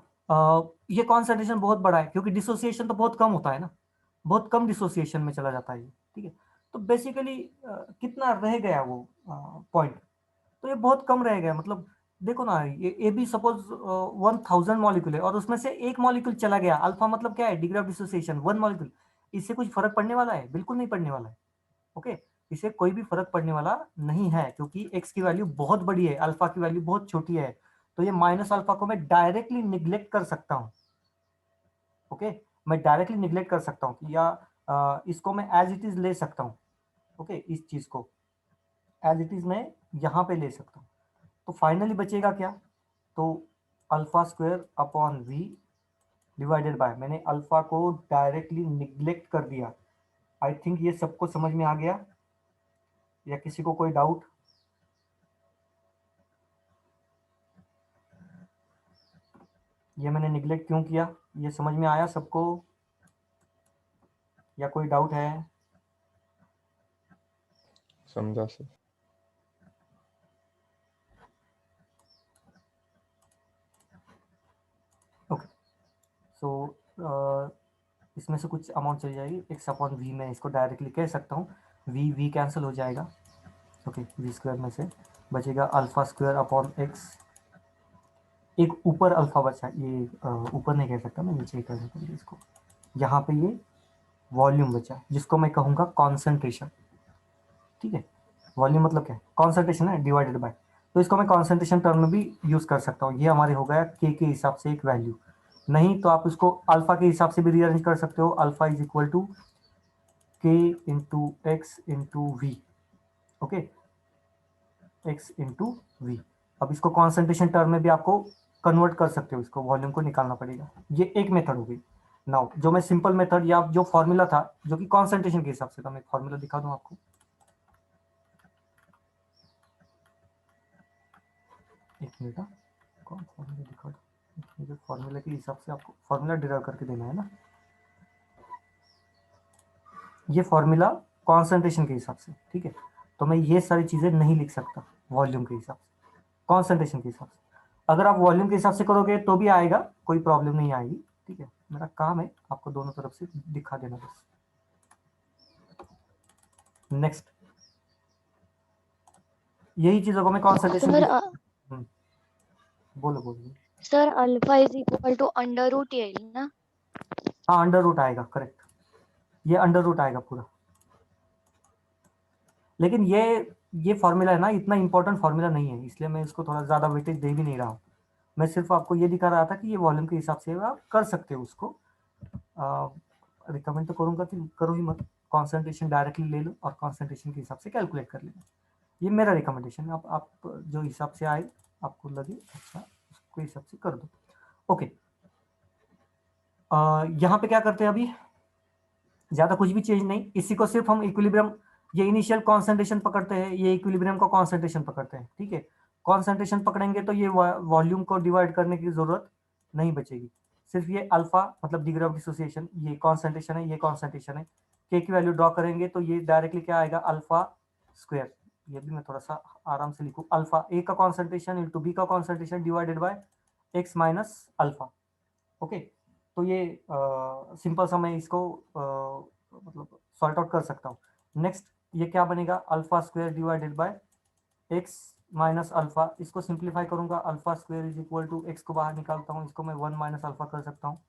ये कॉन्सेंट्रेशन बहुत बड़ा है क्योंकि डिसोसिएशन तो बहुत कम होता है ना, बहुत कम डिसोसिएशन में चला जाता है ये। ठीक है, तो बेसिकली कितना रह गया वो पॉइंट, तो ये बहुत कम रह गया। मतलब देखो ना, ये ए बी सपोज 1000 मॉलिक्यूल है और उसमें से एक मॉलिक्यूल चला गया। अल्फा मतलब क्या है? Degree of dissociation, one molecule. इससे कुछ फर्क पड़ने वाला है? बिल्कुल नहीं पड़ने वाला है। ओके, इससे कोई भी फर्क पड़ने वाला नहीं है क्योंकि एक्स की वैल्यू बहुत बड़ी है, अल्फा की वैल्यू बहुत छोटी है। तो ये माइनस अल्फा को मैं डायरेक्टली निग्लेक्ट कर सकता हूँ। ओके, मैं डायरेक्टली निग्लेक्ट कर सकता हूँ, या इसको मैं एज इट इज ले सकता हूँ। ओके, इस चीज को एज इट इज मैं यहाँ पे ले सकता हूँ। तो फाइनली बचेगा क्या? तो alpha square upon V divided by, मैंने अल्फा को डायरेक्टली निग्लेक्ट कर दिया। आई थिंक ये सबको समझ में आ गया, या किसी को कोई डाउट? ये मैंने निग्लेक्ट क्यों किया, ये समझ में आया सबको, या कोई डाउट है? समझा सर। ओके, सो इसमें से कुछ अमाउंट चली जाएगी, एक्स अपॉन वी मैं इसको डायरेक्टली कह सकता हूँ। वी वी कैंसिल हो जाएगा। ओके, वी स्क्वायर में से बचेगा अल्फा स्क्वायर अपॉन एक्स। एक ऊपर अल्फा बचा, ये ऊपर नहीं कह सकता मैं, नीचे ही कर सकता हूँ इसको। यहाँ पे ये वॉल्यूम बचा जिसको मैं कहूँगा कॉन्सेंट्रेशन। ठीक है, वॉल्यूम मतलब क्या है? कॉन्सेंट्रेशन है डिवाइडेड बाय, तो इसको मैं कॉन्सेंट्रेशन टर्म में भी यूज कर सकता हूँ। ये हमारे हो गया के हिसाब से एक वैल्यू। नहीं तो आप इसको अल्फा के हिसाब से भी रीअरेंज कर सकते हो। Alpha is equal to K into x into V. Okay, x into V. अब इसको कॉन्सेंट्रेशन टर्म में भी आपको कन्वर्ट कर सकते हो, इसको वॉल्यूम को निकालना पड़ेगा। ये एक मेथड हो गई। नाउ जो मैं सिंपल मेथड या जो फॉर्मूला था जो कि कॉन्सेंट्रेशन के हिसाब से था, मैं फॉर्मूला दिखा दूं आपको। एक मिनट, कौन फॉर्मूला दिखा दूं? मुझे फॉर्मूला के हिसाब से आपको फॉर्मूला डिराइव करके देना है ना। ये फॉर्मूला कॉन्सेंट्रेशन के हिसाब से। ठीक है, तो मैं ये सारी चीजें नहीं लिख सकता वॉल्यूम के हिसाब से, कॉन्सेंट्रेशन के हिसाब से। अगर आप वॉल्यूम के हिसाब से करोगे तो भी आएगा, कोई प्रॉब्लम नहीं आएगी। ठीक है, मेरा काम है आपको दोनों तरफ से दिखा देना बस। नेक्स्ट, यही चीजों को मैं कॉन्सेंट्रेशन की। बोलो बोलो। Sir alpha is equal to under root L ना? हाँ, अंडर रूट आएगा, करेक्ट। ये अंडर रूट आएगा पूरा। लेकिन ये फॉर्मूला है ना, इतना इंपॉर्टेंट फॉर्मूला नहीं है, इसलिए मैं इसको थोड़ा ज़्यादा वेटेज दे भी नहीं रहा हूँ। मैं सिर्फ आपको ये दिखा रहा था कि ये वॉल्यूम के हिसाब से आप कर सकते हो उसको। रिकमेंड तो करूँगा कि करो ही मत, कॉन्सेंट्रेशन डायरेक्टली ले लो और कॉन्सेंट्रेशन के हिसाब से कैलकुलेट कर लेना। ये मेरा रिकमेंडेशन है, आप जो हिसाब से आए आपको लगे अच्छा उसको हिसाब से कर दो। ओके, यहाँ पे क्या करते हैं अभी, ज़्यादा कुछ भी चेंज नहीं, इसी को सिर्फ हम इक्विलिब्रियम, ये इनिशियल कॉन्सेंट्रेशन पकड़ते हैं, ये इक्विलिब्रियम का कॉन्सेंट्रेशन पकड़ते हैं, ठीक है। कॉन्सेंट्रेशन पकड़ेंगे तो ये वॉल्यूम को डिवाइड करने की जरूरत नहीं बचेगी, सिर्फ ये अल्फा मतलब डिग्री ऑफ डिसोसिएशन, ये कॉन्सेंट्रेशन है, ये कॉन्सेंट्रेशन है, के की वैल्यू ड्रॉ करेंगे तो ये डायरेक्टली क्या आएगा, अल्फा स्क्वायर। ये भी मैं थोड़ा सा आराम से लिखूँ, अल्फा ए का कॉन्सेंट्रेशन इंटू बी का concentration divided by x minus alpha. Okay, तो ये सिंपल सा मैं इसको मतलब सॉल्ट आउट कर सकता हूँ। नेक्स्ट ये क्या बनेगा, alpha square divided by x minus alpha, इसको सिंप्लीफाई करूंगा, alpha square is equal to x को बाहर निकालता हूँ, इसको मैं 1 माइनस अल्फा कर सकता हूँ,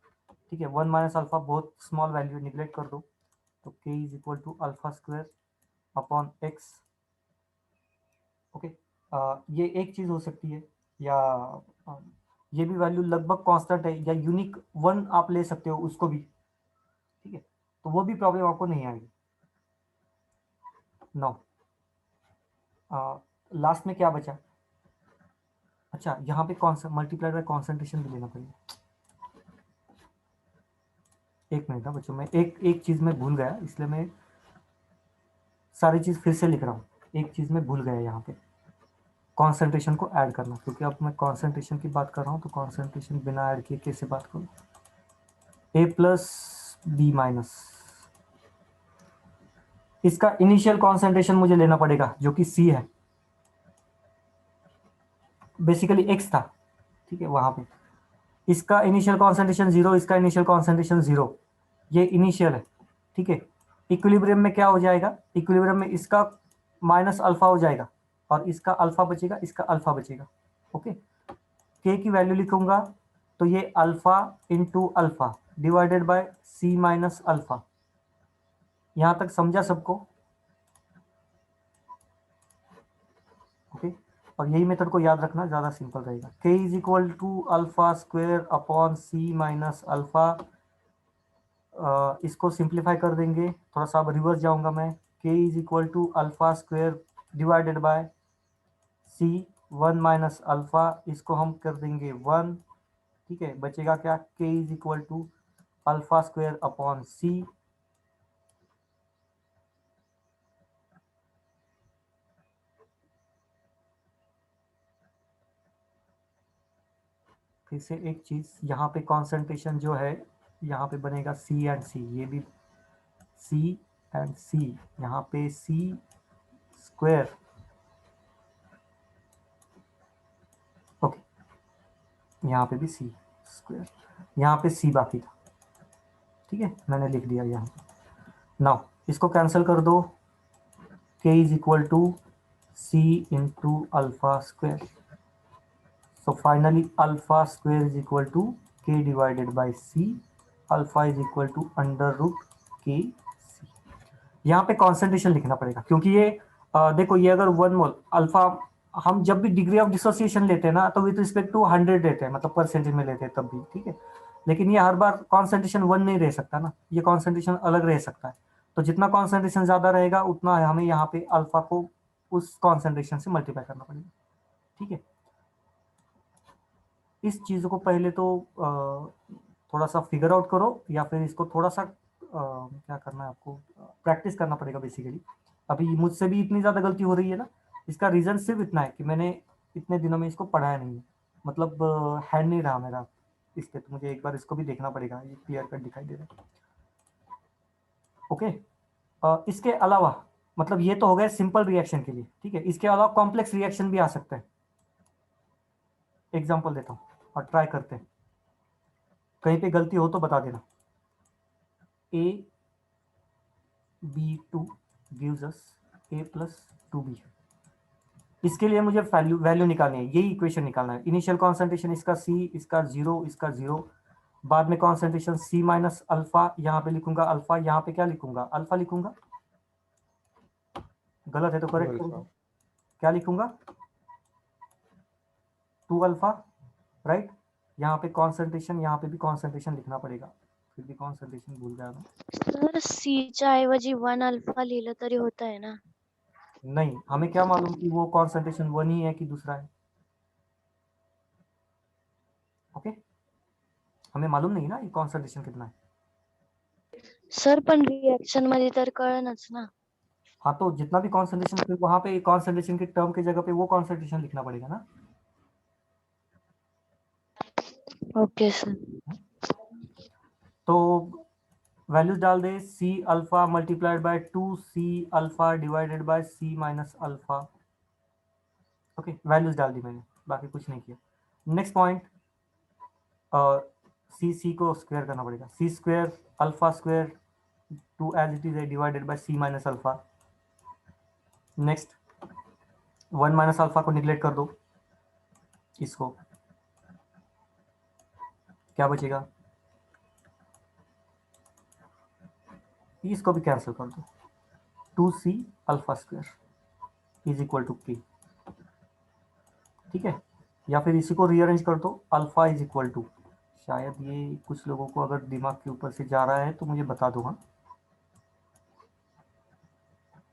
ठीक है। 1 माइनस अल्फा बहुत स्मॉल वैल्यू, निगलेक्ट कर दो, तो K is equal to alpha square upon x. Okay, ये एक चीज हो सकती है, या ये भी वैल्यू लगभग कांस्टेंट है, या यूनिक 1 आप ले सकते हो उसको भी, ठीक है, तो वो भी प्रॉब्लम आपको नहीं आएगी। नो, लास्ट में क्या बचा, अच्छा यहाँ पे कौन सा मल्टीप्लाइड बाय कॉन्सेंट्रेशन भी लेना पड़ेगा। एक मिनट ना बच्चों, मैं एक चीज में भूल गया, इसलिए मैं सारी चीज फिर से लिख रहा हूँ। एक चीज में भूल गया यहाँ पे, कॉन्सेंट्रेशन को ऐड करना, क्योंकि अब मैं कॉन्सेंट्रेशन की बात कर रहा हूँ, तो कॉन्सेंट्रेशन बिना ऐड किए कैसे बात करूँ। ए प्लस बी माइनस, इसका इनिशियल कॉन्सेंट्रेशन मुझे लेना पड़ेगा जो कि सी है, बेसिकली एक्स था, ठीक है, वहां पे इसका इनिशियल कॉन्सेंट्रेशन 0, इसका इनिशियल कॉन्सेंट्रेशन 0, ये इनिशियल है, ठीक है। इक्विलिब्रियम में क्या हो जाएगा, इक्विलिब्रियम में इसका माइनस अल्फा हो जाएगा और इसका अल्फा बचेगा, इसका अल्फा बचेगा। ओके, के की वैल्यू लिखूंगा तो ये alpha into alpha divided by C minus alpha. यहां तक समझा सबको? ओके, और यही मेथड को याद रखना, ज्यादा सिंपल रहेगा। K is equal to alpha square upon C minus alpha, इसको सिंप्लीफाई कर देंगे, थोड़ा सा अब रिवर्स जाऊंगा मैं, K is equal to alpha square divided by C 1 minus alpha, इसको हम कर देंगे 1, ठीक है। बचेगा क्या, K is equal to alpha square upon C, फिर से एक चीज, यहाँ पे कॉन्सेंट्रेशन जो है यहाँ पे बनेगा सी एंड सी, ये भी सी एंड सी, यहाँ पे सी स्क्वायर, ओके, यहाँ पे भी सी स्क्वायर, यहाँ पे सी बाकी था, ठीक है, मैंने लिख दिया यहाँ पे। नाउ इसको कैंसिल कर दो, K is equal to C into alpha square, so finally alpha square is equal to K divided by C, alpha is equal to under root K C. यहाँ पे कॉन्सेंट्रेशन लिखना पड़ेगा, क्योंकि ये देखो, ये अगर 1 मोल अल्फा, हम जब भी डिग्री ऑफ डिसोसिएशन लेते हैं ना, तो विद रिस्पेक्ट टू 100 लेते हैं, मतलब परसेंटेज में लेते हैं तब भी, ठीक है। लेकिन ये हर बार कॉन्सेंट्रेशन 1 नहीं रह सकता ना, ये कॉन्सेंट्रेशन अलग रह सकता है, तो जितना कॉन्सेंट्रेशन ज्यादा रहेगा उतना हमें यहाँ पे अल्फा को उस कॉन्सेंट्रेशन से मल्टीप्लाई करना पड़ेगा, ठीक है। इस चीज को पहले तो थोड़ा सा फिगर आउट करो, या फिर इसको थोड़ा सा क्या करना है आपको, प्रैक्टिस करना पड़ेगा बेसिकली। अभी मुझसे भी इतनी ज़्यादा गलती हो रही है ना, इसका रीज़न सिर्फ इतना है कि मैंने इतने दिनों में इसको पढ़ाया नहीं है, मतलब हैंड नहीं रहा मेरा इस पे, तो मुझे एक बार इसको भी देखना पड़ेगा, ये क्लियर कट दिखाई दे रहा है। ओके, इसके अलावा मतलब ये तो हो गया सिंपल रिएक्शन के लिए, ठीक है, इसके अलावा कॉम्प्लेक्स रिएक्शन भी आ सकता है। एग्जाम्पल देता हूँ और ट्राई करते हैं, कहीं पे गलती हो तो बता देना। AB2 gives us A plus 2B, इसके लिए मुझे वैल्यू निकालनी है, यही इक्वेशन निकालना है। इनिशियल कॉन्सेंट्रेशन इसका C, इसका 0, इसका 0, बाद में कॉन्सेंट्रेशन C माइनस अल्फा, यहाँ पे लिखूंगा अल्फा, यहाँ पे क्या लिखूंगा, अल्फा लिखूंगा, गलत है तो करेक्ट कर अल्फा। दो। क्या लिखूंगा? 2 अल्फा, राइट। यहाँ पे कॉन्सेंट्रेशन, यहाँ पे भी कॉन्सेंट्रेशन लिखना पड़ेगा, फिर भी कॉन्सेंट्रेशन भूल जाएगा। सर सीच्या ऐवजी 1 अल्फा लिहिलं तरी होत आहे ना? नहीं, हमें क्या मालूम कि वो कॉन्सेंट्रेशन 1 ही है कि दूसरा है। ओके, हमें मालूम नहीं ना ये कॉन्सेंट्रेशन कितना है। सर पण रिएक्शन मध्ये तर कळनच ना. हाँ, तो जितना भी कॉन्सेंट्रेशन, फिर वहां पे कॉन्सेंट्रेशन की टर्म की जगह पे वो कॉन्सेंट्रेशन लिखना पड़ेगा ना। Okay sir. तो वैल्यूज डाल दे, C alpha multiplied by 2 C alpha divided by C minus alpha. Okay, values डाल दी मैंने, बाकी कुछ नहीं किया। नेक्स्ट पॉइंट, सी को स्क्वायर करना पड़ेगा, C square alpha square 2 as it is है divided by C minus alpha. Next 1 minus alpha को निगलेक्ट कर दो, इसको क्या बचेगा, इसको भी कैंसिल कर दो, 2 C alpha square is equal to K. ठीक है, या फिर इसी को रीअरेंज कर दो, अल्फा इज इक्वल टू, शायद ये कुछ लोगों को अगर दिमाग के ऊपर से जा रहा है तो मुझे बता दो। हाँ,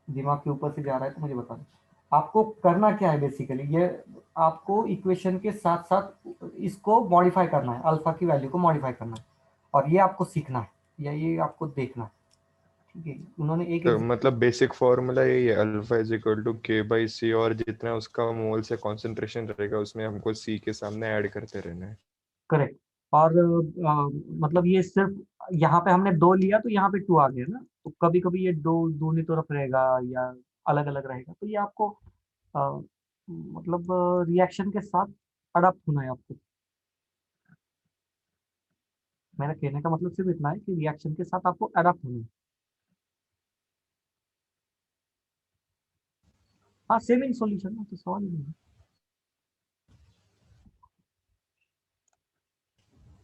दिमाग के ऊपर से जा रहा है तो मुझे बता दो। आपको करना क्या है बेसिकली, ये आपको इक्वेशन के साथ साथ इसको मॉडिफाई करना है, अल्फा की वैल्यू को मॉडिफाई करना है, और ये आपको सीखना है या ये आपको देखना है। ठीक है, उन्होंने एक तो मतलब बेसिक फॉर्मूला यही है, अल्फा इज इक्वल टू के बाई सी, और जितना उसका मोल से कॉन्सेंट्रेशन रहेगा उसमें हमको सी के सामने ऐड करते रहना है। करेक्ट। और मतलब ये सिर्फ यहाँ पे हमने 2 लिया तो यहाँ पे 2 आ गया ना, तो कभी कभी ये दो दूसरी तरफ रहेगा या अलग अलग रहेगा, तो ये आपको अ, मतलब रिएक्शन के साथ अडॉप्ट होना है आपको। मेरा कहने का मतलब सिर्फ इतना है कि रिएक्शन के साथ आपको अडॉप्ट होना है। हाँ, सेम इन सॉल्यूशन ना, तो सवाल ही नहीं है।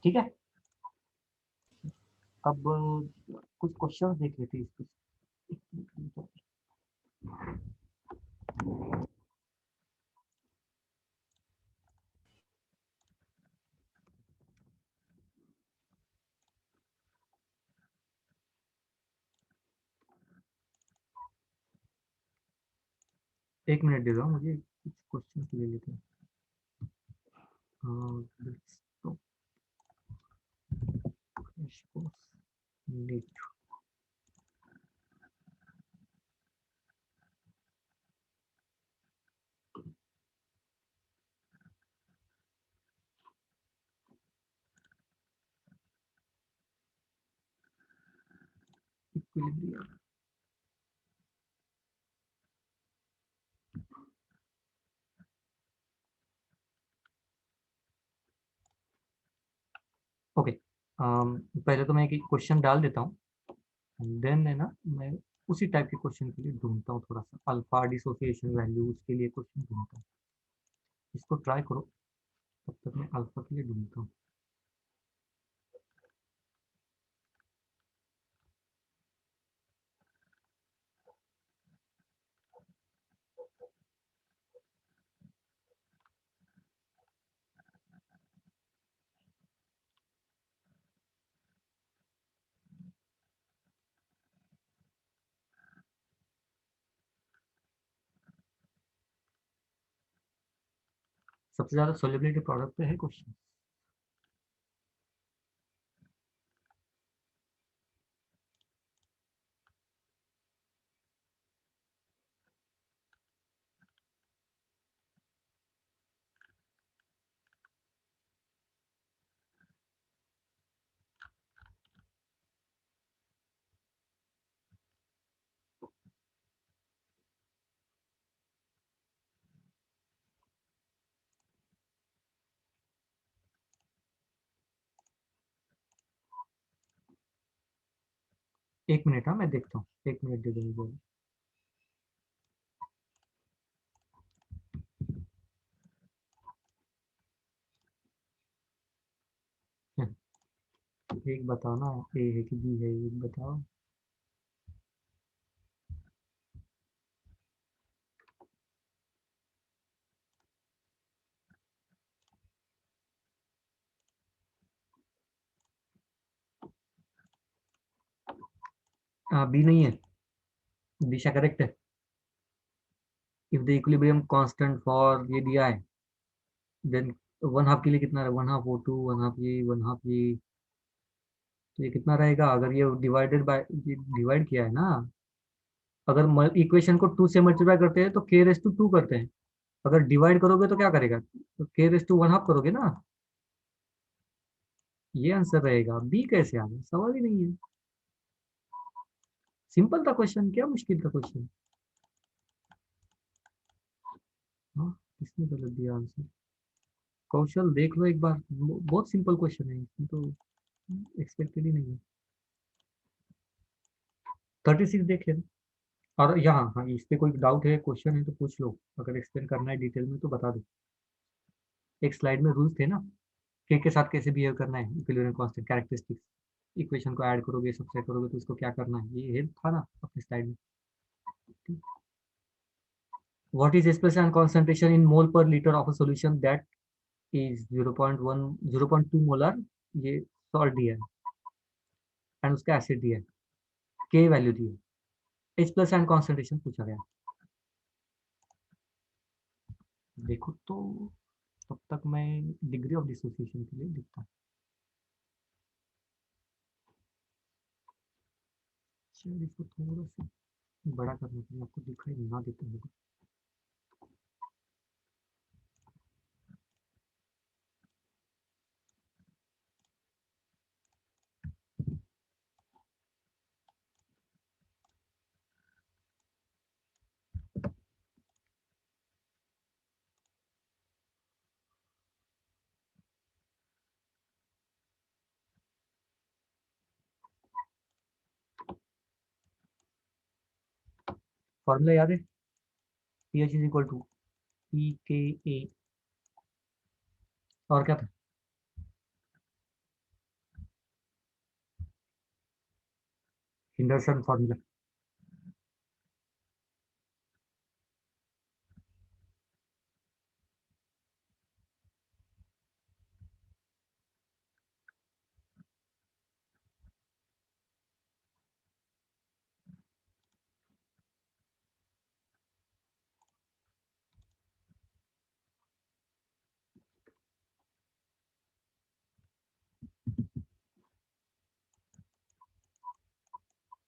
ठीक है, अब कुछ क्वेश्चंस देख लेते हैं इसके। एक मिनट दे दो मुझे, कुछ क्वेश्चन ले लेते हैं। let's stop crash course need। equilibrium। Okay, पहले तो मैं एक क्वेश्चन डाल देता हूँ, देन है ना मैं उसी टाइप के क्वेश्चन के लिए ढूंढता हूँ, थोड़ा सा अल्फा डिसोसिएशन वैल्यूज के लिए क्वेश्चन ढूंढता हूँ। इसको ट्राई करो, तब तक मैं अल्फा के लिए ढूंढता हूँ। सबसे ज्यादा सोलिबिलिटी प्रोडक्ट पे है क्वेश्चन। एक मिनट, हाँ मैं देखता हूँ, एक मिनट दे दो मुझे। एक बताओ ना, ए है कि बी है, एक बताओ। बी नहीं है, दिशा करेक्ट है। If the equilibrium constant for ये दिया है, देन वन हाफ के लिए कितना है, one half O two, one half ये, वन हाफ ये, तो ये कितना रहेगा अगर ये डिवाइडेड बाय, डिवाइड किया है ना, अगर इक्वेशन को टू से मल्टीप्लाई करते हैं तो के रेस टू टू करते हैं, अगर डिवाइड करोगे तो क्या करेगा, तो के रेस टू वन हाफ करोगे ना, ये आंसर रहेगा। बी कैसे आ गया, सवाल ही नहीं है, सिंपल था क्वेश्चन, क्या मुश्किल था क्वेश्चन। हाँ, किसने गलत दिया आंसर, कौशल देख लो एक बार, बहुत सिंपल क्वेश्चन है, इसमें तो एक्सपेक्टेड ही नहीं है। 36 देख लेना। और यहाँ हाँ, इस पे कोई डाउट है, क्वेश्चन है तो पूछ लो, अगर एक्सप्लेन करना है डिटेल में तो बता दो। एक स्लाइड में रूल्स थे ना, के साथ कैसे बिहेव करना है, इक्विलिब्रियम कांस्टेंट कैरेक्टरिस्टिक्स, इक्वेशन को ऐड करोगे, सबसेट करोगे तो इसको क्या करना है, ये हेल्प था ना अपनी स्लाइड में। What is expression concentration in mole per liter of a solution that is 0.1 0.2 molar, ये सॉल्ट दिया है एंड उसका एसिड दिया है, के वैल्यू दी है, एच प्लस एंड कॉन्सेंट्रेशन पूछा गया। देखो तो तब तक मैं डिग्री ऑफ डिसोसिएशन के लिए लिखता हूँ। चलिए इसको थोड़ा सा बड़ा करने के लिए, आपको दिखाई ना देता होगा। फॉर्मूला याद है, P H is equal to P K A, और क्या था, Henderson formula.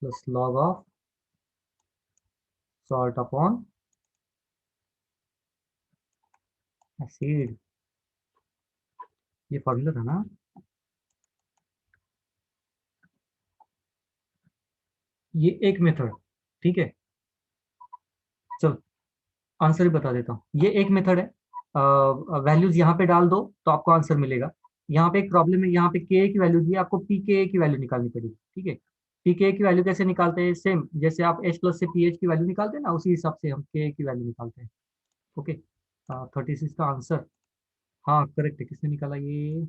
Plus log of salt upon acid, ये फॉर्मूला था ना। ये एक मेथड, ठीक है, चलो आंसर ही बता देता हूँ, ये एक मेथड है। वैल्यूज यहाँ पे डाल दो तो आपको आंसर मिलेगा। यहाँ पे एक प्रॉब्लम है, यहाँ पे के की वैल्यू दी है, आपको पी के की वैल्यू निकालनी पड़ेगी, ठीक है। पी के की वैल्यू कैसे निकालते हैं, सेम जैसे आप एच प्लस से पी एच की वैल्यू निकालते हैं ना, उसी हिसाब से हम के की वैल्यू निकालते हैं। ओके, 36 का आंसर, हाँ करेक्ट है, किसने निकाला ये,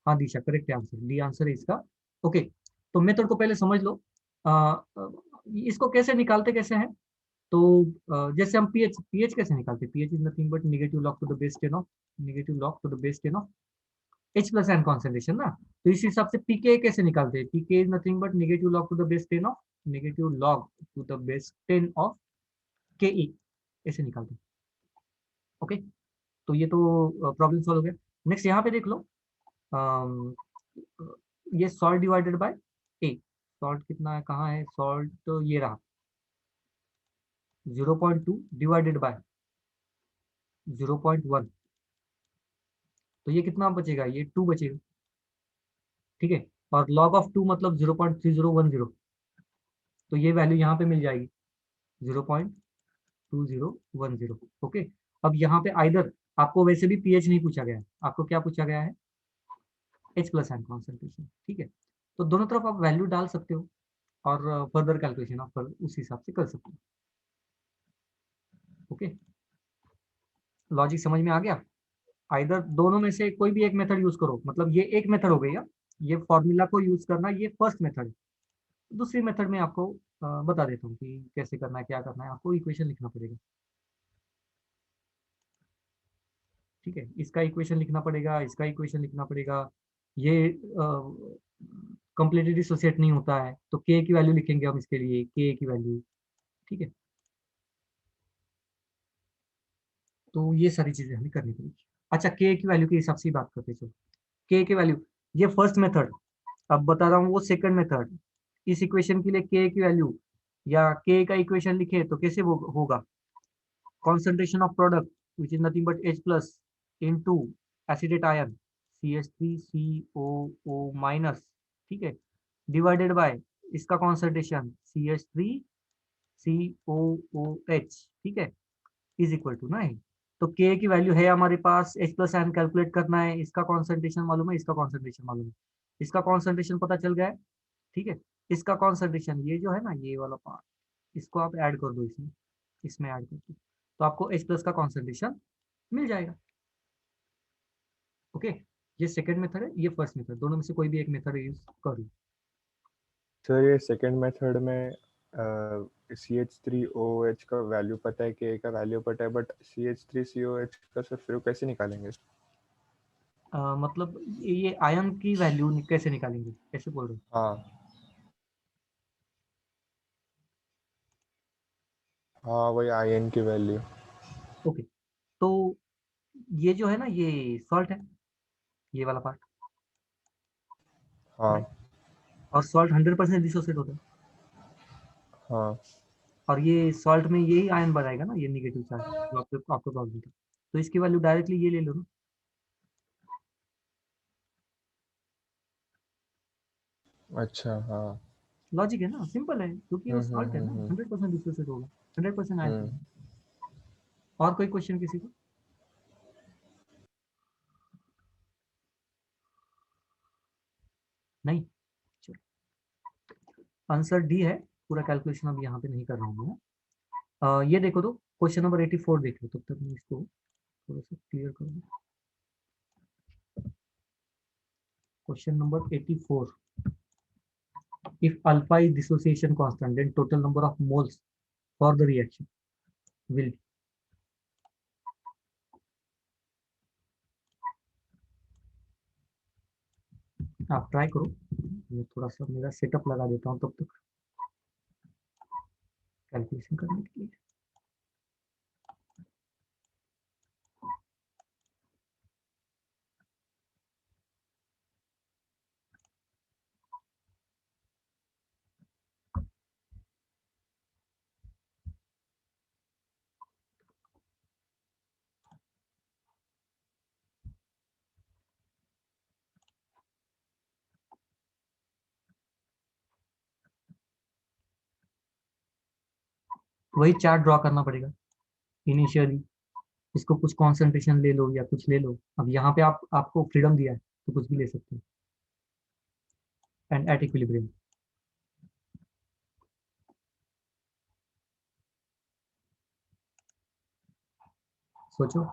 हाँ दिशा करेक्ट है, आंसर डी आंसर है इसका। ओके, तो मेथड को पहले समझ लो। अ, अ, इसको कैसे निकालते कैसे हैं, तो जैसे हम पीएच कैसे निकालते हैं, pH is nothing but negative log to the base 10 of, negative log to the base 10 of H plus ion concentration ना। तो इस हिसाब से पीके कैसे निकालते हैं, pK is nothing but negative log to the base 10 of, negative log to the base 10 of K E, ऐसे निकालते हैं। ओके, तो ये तो प्रॉब्लम सॉल्व हो गया। नेक्स्ट यहाँ पे देख लो, अम, ये सॉल्ट डिवाइडेड बाय ए, सॉल्ट कितना है, कहाँ है सॉल्ट, तो ये रहा 0.2 डिवाइडेड बाय 0.1, तो ये कितना बचेगा, ये 2 बचेगा, ठीक है। और लॉग ऑफ 2 मतलब 0.3010, तो ये वैल्यू यहाँ पे मिल जाएगी 0.2010। ओके, अब यहाँ पे आइदर आपको वैसे भी पीएच नहीं पूछा गया है, आपको क्या पूछा गया है, एच प्लस एन कॉन्सेंट्रेशन, ठीक है। तो दोनों तरफ आप वैल्यू डाल सकते हो और फर्दर कैलकुलेशन आप उस हिसाब से कर सकते हो। ओके, लॉजिक समझ में आ गया। आइदर दोनों में से कोई भी एक मेथड यूज करो, मतलब ये एक मेथड हो गई है, ये फॉर्मूला को यूज करना, ये फर्स्ट मेथड है। दूसरी मेथड में आपको बता देता हूँ कि कैसे करना है, क्या करना है, आपको इक्वेशन लिखना पड़ेगा, ठीक है। इसका इक्वेशन लिखना पड़ेगा, इसका इक्वेशन लिखना पड़ेगा, ये कंप्लीटली डिसोसिएट नहीं होता है, तो के की वैल्यू लिखेंगे हम इसके लिए, के की वैल्यू। ठीक है, तो ये सारी चीजें हमें करनी पड़ेगी। अच्छा, के की वैल्यू के हिसाब से ही बात करते हैं। के की वैल्यू, ये फर्स्ट मेथड, अब बता रहा हूँ वो सेकंड मेथड। इस इक्वेशन के लिए के की वैल्यू या के का इक्वेशन लिखे तो कैसे होगा, concentration of product which is nothing but H plus into acetate ion CH3COO minus, ठीक है, डिवाइडेड बाय इसका कॉन्सेंट्रेशन CH3COOH, ठीक है, इज इक्वल टू ना है। तो K की वैल्यू है हमारे पास, H प्लस आयन कैलकुलेट करना है, इसका कॉन्सेंट्रेशन मालूम है, इसका कॉन्सेंट्रेशन मालूम है, इसका कॉन्सेंट्रेशन पता चल गया है। ठीक है, इसका कॉन्सेंट्रेशन ये जो है ना, ये वाला पार्ट, इसको आप ऐड कर दो इसमें, इसमें ऐड कर दो, तो आपको H प्लस का कॉन्सेंट्रेशन मिल जाएगा। ओके, ये सेकंड मेथड है, ये फर्स्ट मेथड, दोनों में से कोई भी एक मेथड यूज कर लो। सर ये सेकंड मेथड में CH3OH का वैल्यू पता है, K का वैल्यू पता है, बट CH3COH का सर फिर कैसे निकालेंगे? मतलब ये आयन की वैल्यू कैसे निकालेंगे, कैसे बोल रहे हो? हाँ हाँ, वही आयन की वैल्यू। ओके, तो ये जो है ना, ये सॉल्ट है, ये वाला पार्ट, हाँ राइट, और सॉल्ट 100% डिसोसिएट होता है, हाँ और ये सॉल्ट में यही आयन बनाएगा ना, ये निगेटिव चार्ज जो आपको प्रॉब्लम था, तो इसकी वैल्यू डायरेक्टली ये ले लो ना। अच्छा हाँ। लॉजिक है ना, सिंपल है, क्योंकि वो सॉल्ट है ना, 100% डिसोसिएट होगा, 100% आयन हम्म। होगा। और कोई क्वेश्चन किसी को? नहीं, आंसर डी है, पूरा कैलकुलेशन अब यहाँ पे नहीं कर रहा हूँ मैं। ये देखो तो क्वेश्चन नंबर 84 देख लो, तब तक मैं इसको थोड़ा सा क्लियर कर दूँ। Question number 84, if alpha is dissociation constant then total number of moles for the reaction will, आप ट्राई करो, मैं थोड़ा सा मेरा सेटअप लगा देता हूँ तब तक कैलकुलेशन करने के लिए। वही चार्ट ड्रॉ करना पड़ेगा इनिशियली, इसको कुछ कंसंट्रेशन ले लो या कुछ ले लो, अब यहाँ पे आप आपको फ्रीडम दिया है तो कुछ भी ले सकते हो, एंड एट इक्विलिब्रियम। सोचो।